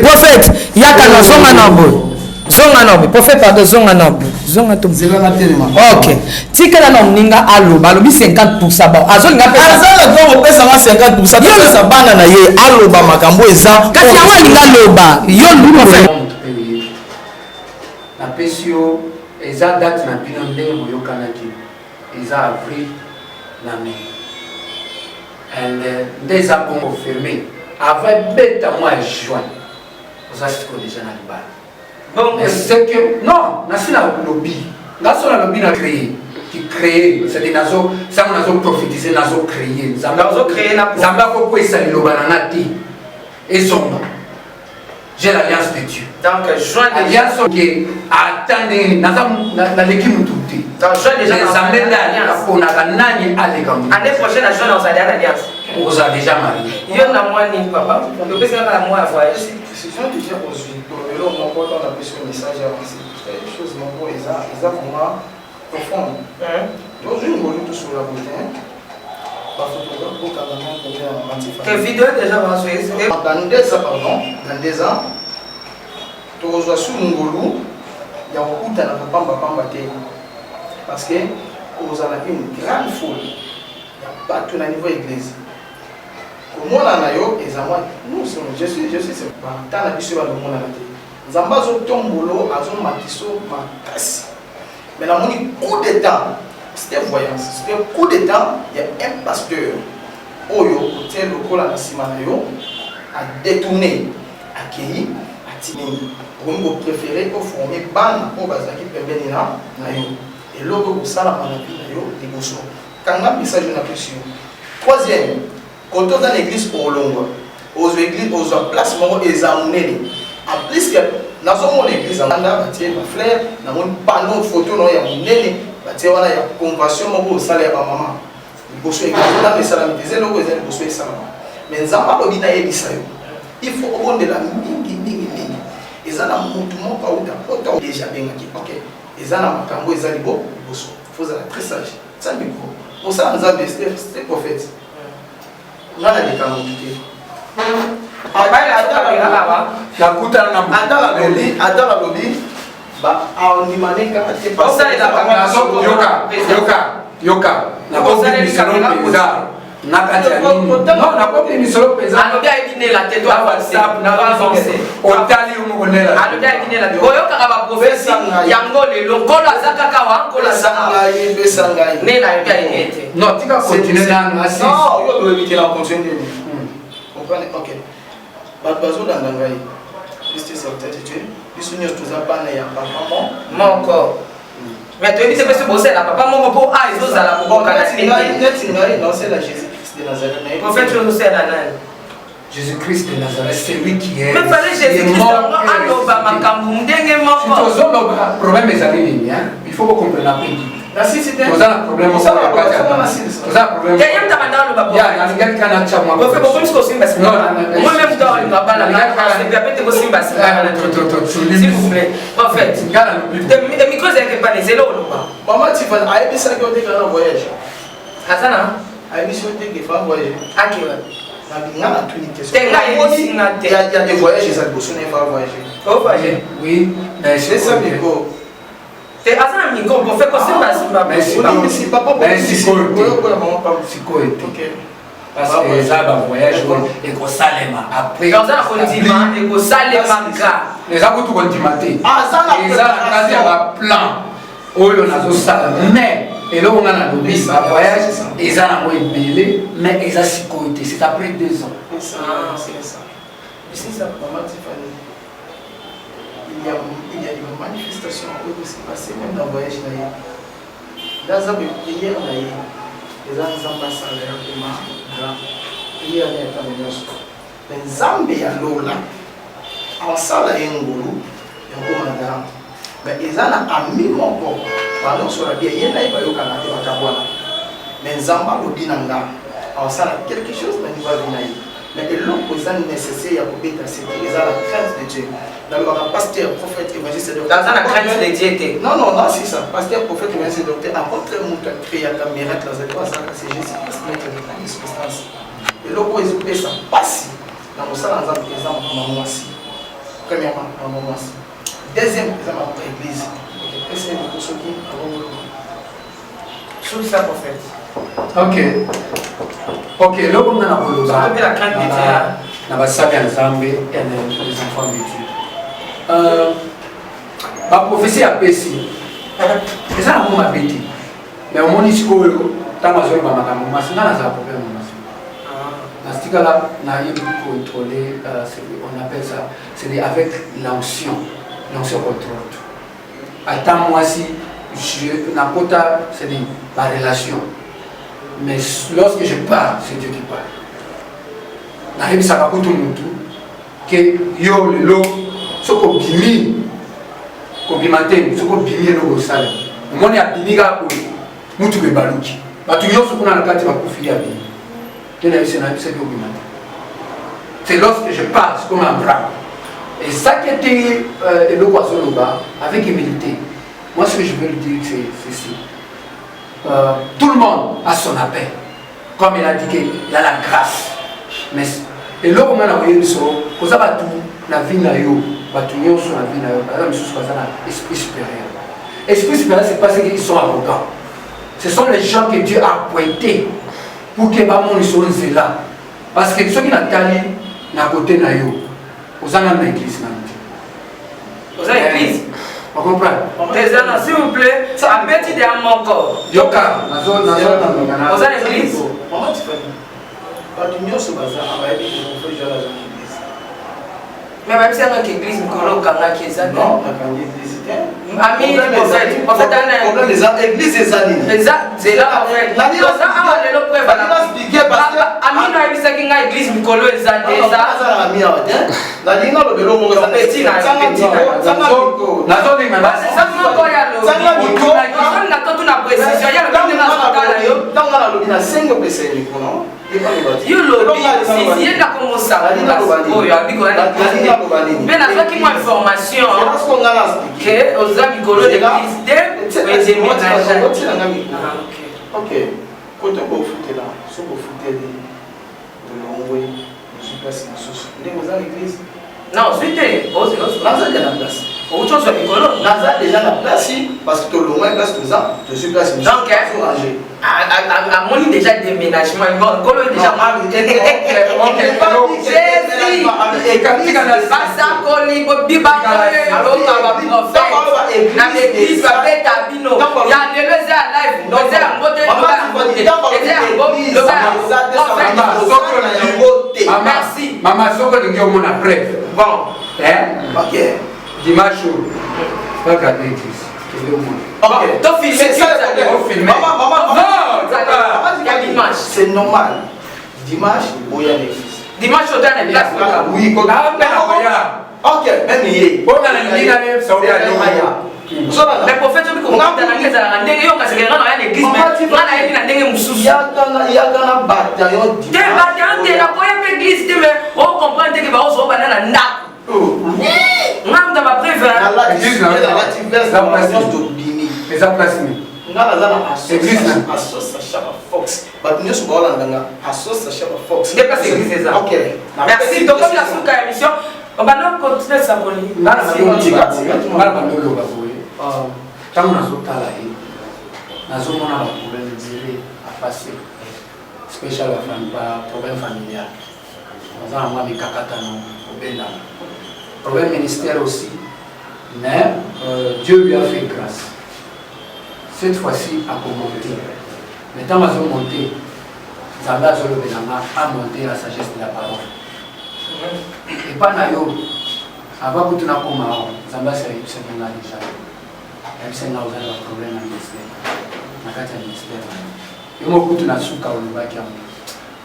Prophète, zonga nobe prophète pardon zonga nobe zonga to zela na telema OK tikala na mninga aloba lobi 50% ba azolinga pesa azala to pesa ma 50% pesa bana na ye aloba makambo eza kasi awa linga loba yo nduko fe na pesio eza date na bino ndenge moyokanaki eza avril na mai ndeza bongo fermé avant beta mois juin oza siko déjà na libala. Bon, c'est que non, nasi na lobby. Naso na lobby na créer, qui crée, c'est-à-dire naso, ça on naso prophétiser, naso créer. Naso créer na zamba ko kwesa liloba na ngati. Et zomba. J'ai l'alliance de Dieu. Donc juin alliance qui attendez na l'équipe touti. Donc juin déjà zamba d'alliance pour na kanani alekam. Année prochaine à juin on s'allie à l'alliance. On a déjà marié. Yo na moi ni papa, le pesa na moi voyage. C'est ça que j'ai reçu. Et là, on a reçu un message avancé. C'est des choses vraiment profondes. Donc, je ne vois tout sur la beauté. Parce que pour carrément donner un antiphase. Quelle vidéo déjà avancée? Dans 2 ans, pardon, dans 2 ans, tu reçois sous Ngolo, il y a beaucoup de pamba. Parce que vous avez une grande foule. Il n'y a pas tout à niveau église. Moi, nous sommes, je suis, c'est pas tant la bise le monde. Zambazo tombolo, azon matiso, makasi. Mais là, on dit coup d'état, c'était voyance, c'était coup d'état, il y a un pasteur, Oyo, côté local à Simanayo, a détourné, accueilli, a timé. Pour préférer, pour former ban, pour bazaki pembenina, nayo. Et l'autre, pour ça, la manapi, nayo, des bossos. Quand on a mis ça, je n'ai plus sûr. Troisième, quand on est dans l'église pour longue, aux églises, aux placements examinés, En plus que nous avons l'église en Anda, ma frère, nous avons un panneau photo, nous avons une nene, nous avons une convention au salaire à maman. Nous avons une salam, nous avons une salam. Mais nous avons une il faut avoir de la mingi. Et ça, nous avons déjà bien dit, ok. Et ça, nous avons déjà dit, bon, il faut être très sage. Ça, c'est bon. Pour ça, nous avons des prophètes. Nous avons des camps. mais tu dis que c'est bosser là, papa, mon pour ah, ils ont ça là pour c'est la Jésus-Christ de Nazareth. Prophète Jésus-Christ de Nazareth, c'est lui qui est. Mais fallait Jésus-Christ problème est arrivé, il faut que vous compreniez un peu. Vous avez un problème, vous avez un problème. S'il vous plaît, prophète. Le micro c'est pas les élots. Maman, tu vas aller ça quand tu vas en voyage. Asana. Aller sur des fois voyager. Ah qui il y a des voyages, ça ne peut pas voyager. Oui, mais c'est ça, Miko. C'est à ça, Miko, on fait quoi c'est pas mais c'est pas pour parce que ça va voyager et qu'on salema après dans un condiment et qu'on salema les gens tout condimenté et ça la case va plan où on a tout ça mais et là on a la lobby va voyage et ça n'a pas été mais ils ont sécurité c'est après 2 ans c'est ça maman Tiffany il y a des manifestations qui se passent même dans le voyage là dans un prière là les ambassadeurs il y a des mais Zambie à Lola en salle à Ngulu mais ils ont un minimum pardon sur la bien il y a pas eu mais Zamba Lobinanga en salle quelque chose mais il va venir mais l'homme est nécessaire pour être accepté ils ont la crainte de Dieu dans le pasteur prophète évangéliste dans la crainte de Dieu non c'est ça pasteur prophète évangéliste docteur à contre monde qui a créé un miracle là c'est Jésus-Christ qui a créé une substance et l'homme est ça passe dans le salon dans exemple maman aussi premièrement maman aussi deuxième exemple l'église est-ce que vous savez sur ça prophète ok là on a la crainte de Dieu na basabi ya Nzambe et les enfants de Dieu ba prophétie à Pessi eza na moma beti mais omoni sikoyo ntango azoyeba makambo masi nga nazala problème masi nastikala nayebi contrôler on appelle ça c'est avec l'onction contrôle ata mwasi nakota c'est dit ma relation mais lorsque je parle c'est Dieu qui parle nayebisaka kutu mutu ke yo lelo soki kobima te soki obimi eloko osala omoni abimi kaka boye mutuku ebaluki bato nyonso kuna na kati bakufili abimi te nayebisi nayebisaki obima te c'est lorsque je parle c'est comme un bras et ça qui était eloko azoloba avec humilité moi ce que je veux le dire c'est ceci tout le monde a son appel comme il a dit qu'il a la grâce mais eloko nga na koyebi biso koza bato na vie na yo bato nyonso na vie na yo baza misusu baza na esprit supérieur c'est parce qu'ils sont arrogants ce sont les gens que Dieu a pointés pour que bamonisa nzela parce que soki natali na côté na yo oza na église na yo oza église on comprend s'il vous plaît ça petit de mon corps yoka nazo oza l'église mais même si on a l'église, on a l'église. Non, on a l'église. ami prophète problème eza église ezali zela en fait toza awa lelo preuve ami no ayebisaki ngai église mikolo eza te ami awa te nalinga lobelo moko petit na toto na précision ya lobi ndenge azokala yo ntango nga nalobi na sengi opesa ye mikro no yo lobi ye ndako mosaoyo mpe nazwaki mwa information ke oza mikolo d'église te oedeménage ok kote bofutela so bofuteli olongwe ozwi place mosusu ndenge oza na église non ozwi te naza deja na place outozo mikolo naza deja na place parce que tolongwa place toza tozwi place donc amoni déjà déménagement nkolo déjà basakoli bibaoka baprofete na l'église babeta bino ya lelo eza ya live eza yango te merci mama soko lingi omona preuve bon ok dimanche kaka de église c'est normal dimanche boya l'église dimanche oza na place oui ok même ye mais prophète obi kokutana nge ezalaka ndenge yo kasi kenga na ya na église nga nayebi na ndenge mosusu yaka na bataillon te bataillon te nakoyebi église te mais ocomprendre te ke baozoba bana na ndako nga muta bapreuve eza place nini nga naza na asos achaba fox bato nyonso baolandanga asos achaba fox nde place église eza merci tokomi na suka ya mission obanda continue saboli ngana bandoloba boye ntango nazotala ye nazomona baproblème dire apase spécial problème familial naza na mwa mikakatano obendana problème ministère aussi mais Dieu lui a fait grâce cette fois-ci à monter mais tant à monter Nzambe azolobelanga a monter la sagesse de la parole et pas na yo avant que tu n'as comme Nzambe ayebisaki nga déjà ayebisaki nga ozala baproblème na ministère na kati ya ministère yo moko kutu nasuka olobaki yango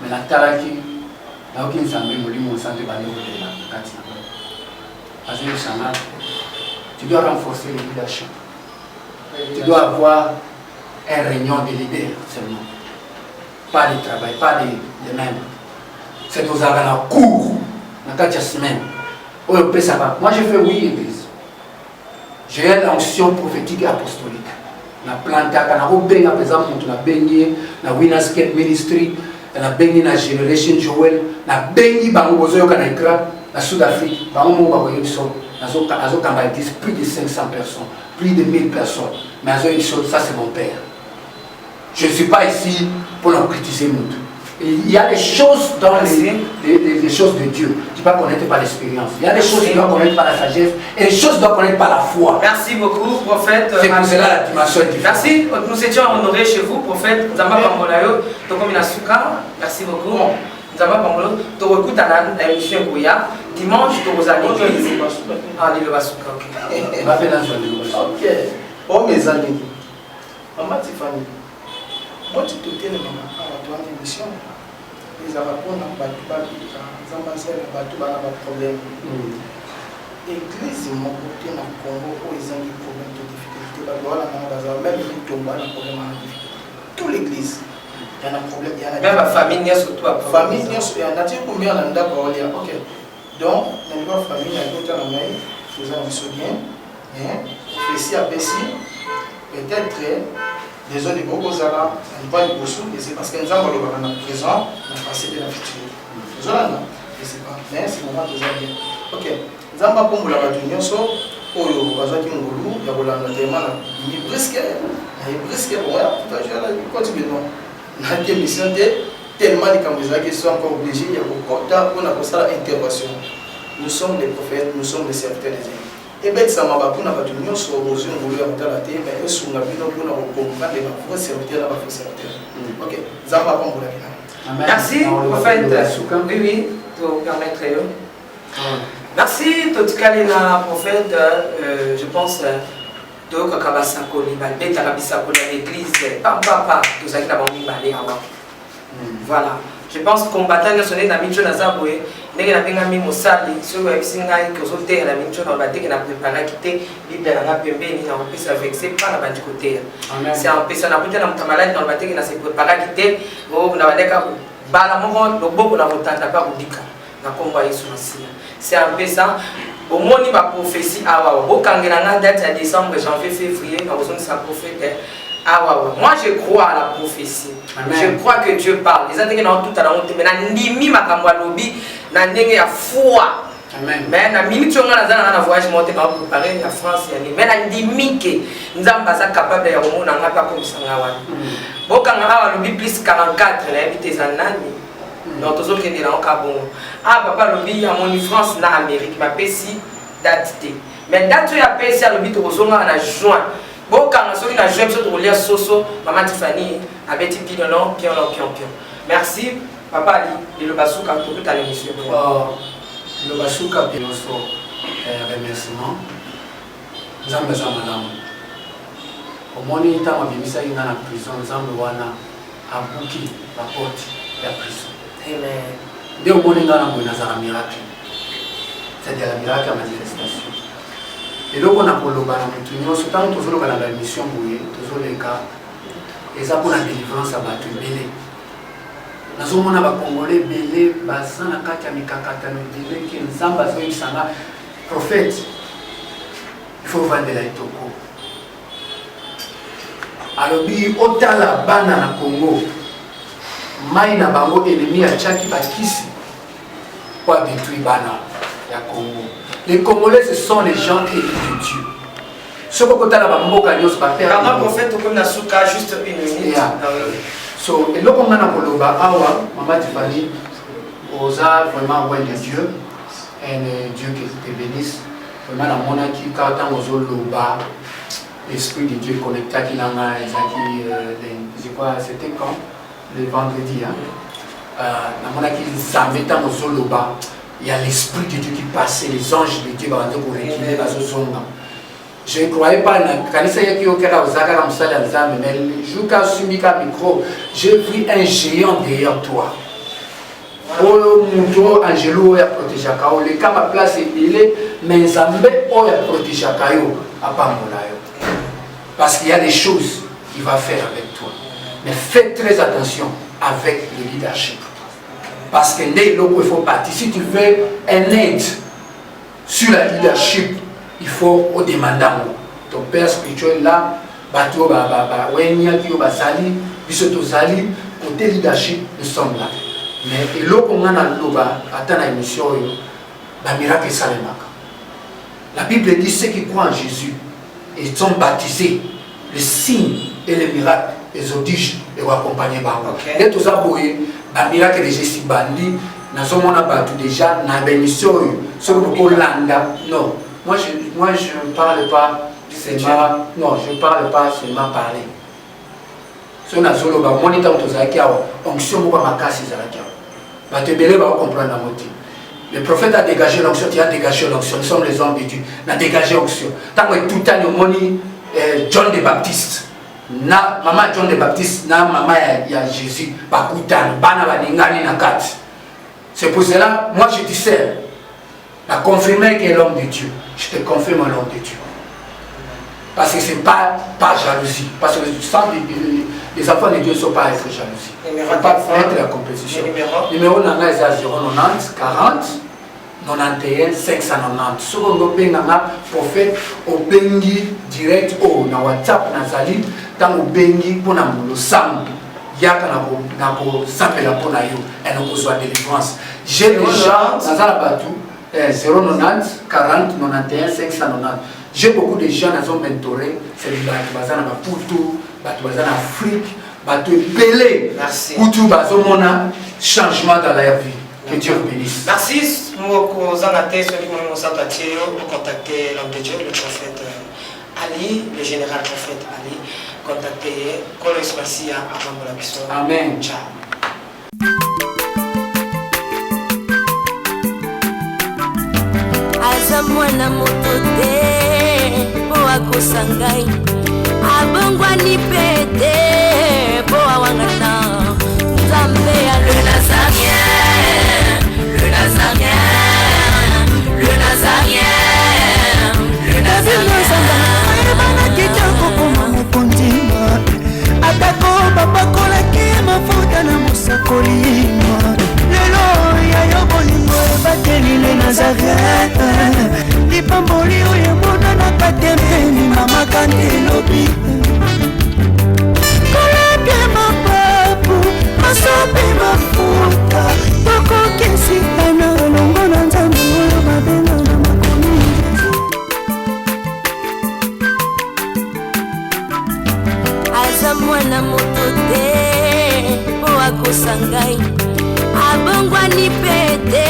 mais natalaki nayoki Nzambe molimo osante bandekolela na kati na azebisanga tu dois renforcer le leadership. Tu dois avoir un réunion de leaders seulement. Pas de travail, pas de même. C'est aux arts à la cour, dans 4 semaines. Moi je fais oui, église. J'ai l'onction prophétique et apostolique. Na planta, na robenga, par exemple, na baigné, na Winners Gate Ministry, na baigné na Generation Joel, na baigné bango bozoyo kana ikra, na Sud-Afrique, bango mo ba koyo biso. Plus de 500 personnes, plus de 1000 personnes. Mais ça c'est mon père. Je ne suis pas ici pour leur critiquer. Il y a des choses dans les choses de Dieu. Tu ne peux pas connaître par l'expérience. Il y a des choses que tu dois connaître par la sagesse et des choses que tu dois connaître par la foi. Merci beaucoup, prophète. C'est pour cela la dimension est différente. Merci. Nous étions honorés chez vous, prophète. Zamba Pangolayo, Tokominasuka. Merci beaucoup. Zamba Pangolo, Torokuta na émission Goya. Dimanche, tu vas à l'église. Ah, l'île Basuka, ok. Ok. Oh, mes amis. Maman Tiffany. Moi, tu te tiens, maman, à ton émission. Les Arabes, on a pas de problème. L'église, mon côté, dans le Congo, ils ont des problèmes de difficulté. Même les Tomba, ils ont des problèmes de difficulté. Toute l'église. Il y a un problème. Même la famille, surtout. Famille, il y a un combien de d'accord. Ok. Donc, dans la famille, il y a d'autres gens qui ont bien. Ici, à Bessie, peut-être les autres de Bogozala, on va y bosser, et c'est parce que nous avons le présent, on va passer de la future. Les autres, non, je ne sais pas, mais c'est le moment de bien. Ok, nous avons pour la réunion, oyo bazaki ngulu ya kolanda tema ni brisque voilà tout à l'heure continue non na démission tellement les candidats qui sont encore obligés il y a beaucoup on a pour ça intervention. Nous sommes des prophètes, nous sommes des serviteurs des hommes. Et bien ça m'a pas na batu nyonso ozo ngulu ya mutala te mais esunga bino kuna comprendre les vrais serviteurs na vrais serviteurs. OK, zamba pa mbula kina. Merci prophète. Oui oui, to permettre yo. Merci Totikalina prophète, je pense toyokaka basakoli babetaka bisakoli à l'église papa tozalaki na bango mibale awa. Voilà, je pense combattant nyonso nde na mincho naza boye ndenge nabengami mosali soki oyebisi ngai kozotera na mincho na bateke na préparaki te bible nanga pembeni na kopesa vexe mpa na bandi kotera c'est empesa na kuta na moto maladi na bateke na se préparaki te na bandeka bala moko loboko na kotanda mpa kodika na kombo ya Yesu Masiya c'est empesa omoni baprophétie awa bokangela nga date ya décembre janvier février na kozongisa prophète. Ah ouais, ouais. Moi je crois à la prophétie. Amen. Je crois que Dieu parle. Les gens qui ont tout à l'heure, mais n'animi ma kamwalobi, n'anenge ya foi. Amen. Mais na minute on a na voyage monté par préparer la France yani. Mais n'animi que nous sommes pas capables de remonter na pas comme ça ngawa. Bokanga awa lobi plus 44 na habité za nani. Donc tous qui sont là au bon. Ah papa lobi à mon France na Amérique ma pesi date. Mais date ya pesi à lobi to kozonga na juin. Bokanga soki na jeune soto lia soso maman Tiffany abeti pinon pion. Merci papa Ali le basuka pour toute l'émission. Le basuka pinoso remerciement. Nzambe za malamu. Omoni tama bimisa ina na prison nzambe wana abuki la porte ya prison. Amen. Nde omoni ngana mwana za miracle. C'est-à-dire la miracle à manifestation. Et donc on a koloba na mutu nyonso tanto tozoloba na mission boye tozoleka eza mpona délivrance ya bato ebele nazomona bakongole ebele baza na kati ya mikakatano ebele ke nzambe azoyebisanga prophète il faut vandela etoko alobi otala bana na Congo mai na bango ennemi atiaki bakisi po adétruire bana ya Congo. Les Congolais, ce sont les gens élus de Dieu. Ce que tu as là, un prophète comme Nasuka, juste une minute. So, et là, comme on a Koloba, Awa, Maman Tiffany, osa vraiment ouais de Dieu, et Dieu qui te bénisse. Vraiment, la monarchie, quand on a Loba, l'Esprit de Dieu connecté qui l'a je crois, c'était quand? Le vendredi. La monarchie, ça met dans Loba. Il y a l'Esprit de Dieu qui passait, les anges de Dieu pour récupérer la zone. Je ne croyais pas, quand il s'agit de mais le jour où je suis micro, j'ai pris un géant derrière toi. Oh, mon Dieu, Angelo a protégé Kao. Le cas ma place est élevée, mais Zambé a protégé Kao à Pamolayo. Parce qu'il y a des choses qu'il va faire avec toi. Mais fais très attention avec le leadership. Parce que il faut partir. Si tu veux un aide sur la leadership, il faut au demander. Ton père spirituel là, Bato côté leadership, nous sommes là. Mais la Bible dit ceux qui croient en Jésus et sont baptisés, les signes et les miracles, les odiges et vont accompagner et tout ça un miracle de Jésus bandi, nous sommes déjà dans la mission. Non, moi je ne parle pas seulement. Non, je ne parle pas seulement parler. Si on a solo, moi je suis onction, le prophète a dégagé l'onction, tu as dégagé l'onction. Nous sommes les hommes de Dieu. On a dégagé l'onction. Tant que tout le temps, John the Baptiste. Na maman John the Baptiste na maman ya Jésus bakutana bana balingani na kati. C'est pour cela moi je dis c'est la confirmer qu'il est l'homme de Dieu. Je te confirme l'homme de Dieu. Parce que c'est pas jalousie, parce que les enfants de Dieu ne sont pas être jalousie. Il ne faut pas être la compétition. Numéro nanga est à 090 40 91 590. Si vous avez un prophète, au bengi direct au na WhatsApp nazali tant au bengi pour na mulo sam yaka na ko sampela pour na yo et na ko soit délivrance. J'ai déjà nazala batu 090 40 91 590. J'ai beaucoup de gens qui ont mentoré, c'est des gens qui sont dans Poutou, qui sont en Afrique, qui sont belés. Merci. Poutou, qui ont un changement dans leur vie. Que Dieu vous bénisse. Merci. Nous avons contacté l'homme de Dieu, le prophète Ali, le général prophète Ali. Contactez Kolos Massia avant la mission. Amen. Ciao. Aza mwana moto te po akosa ngai abongwani pete po awangata nzambe ya le nazarien le nazarien le nazarien le nazarien ebana kitoko koma mokondima atako bapakolaki mafuta na mosakolima lelo yayo bolingo ebateli le nazarete lipamboli oyo emonanaka tempeni mamakandi elobi kolapie mapapu masopi mafuta tokokisikana longo na nzambe oyo babenga na makomi aza mwana moto te po akosa ngai abongwani pete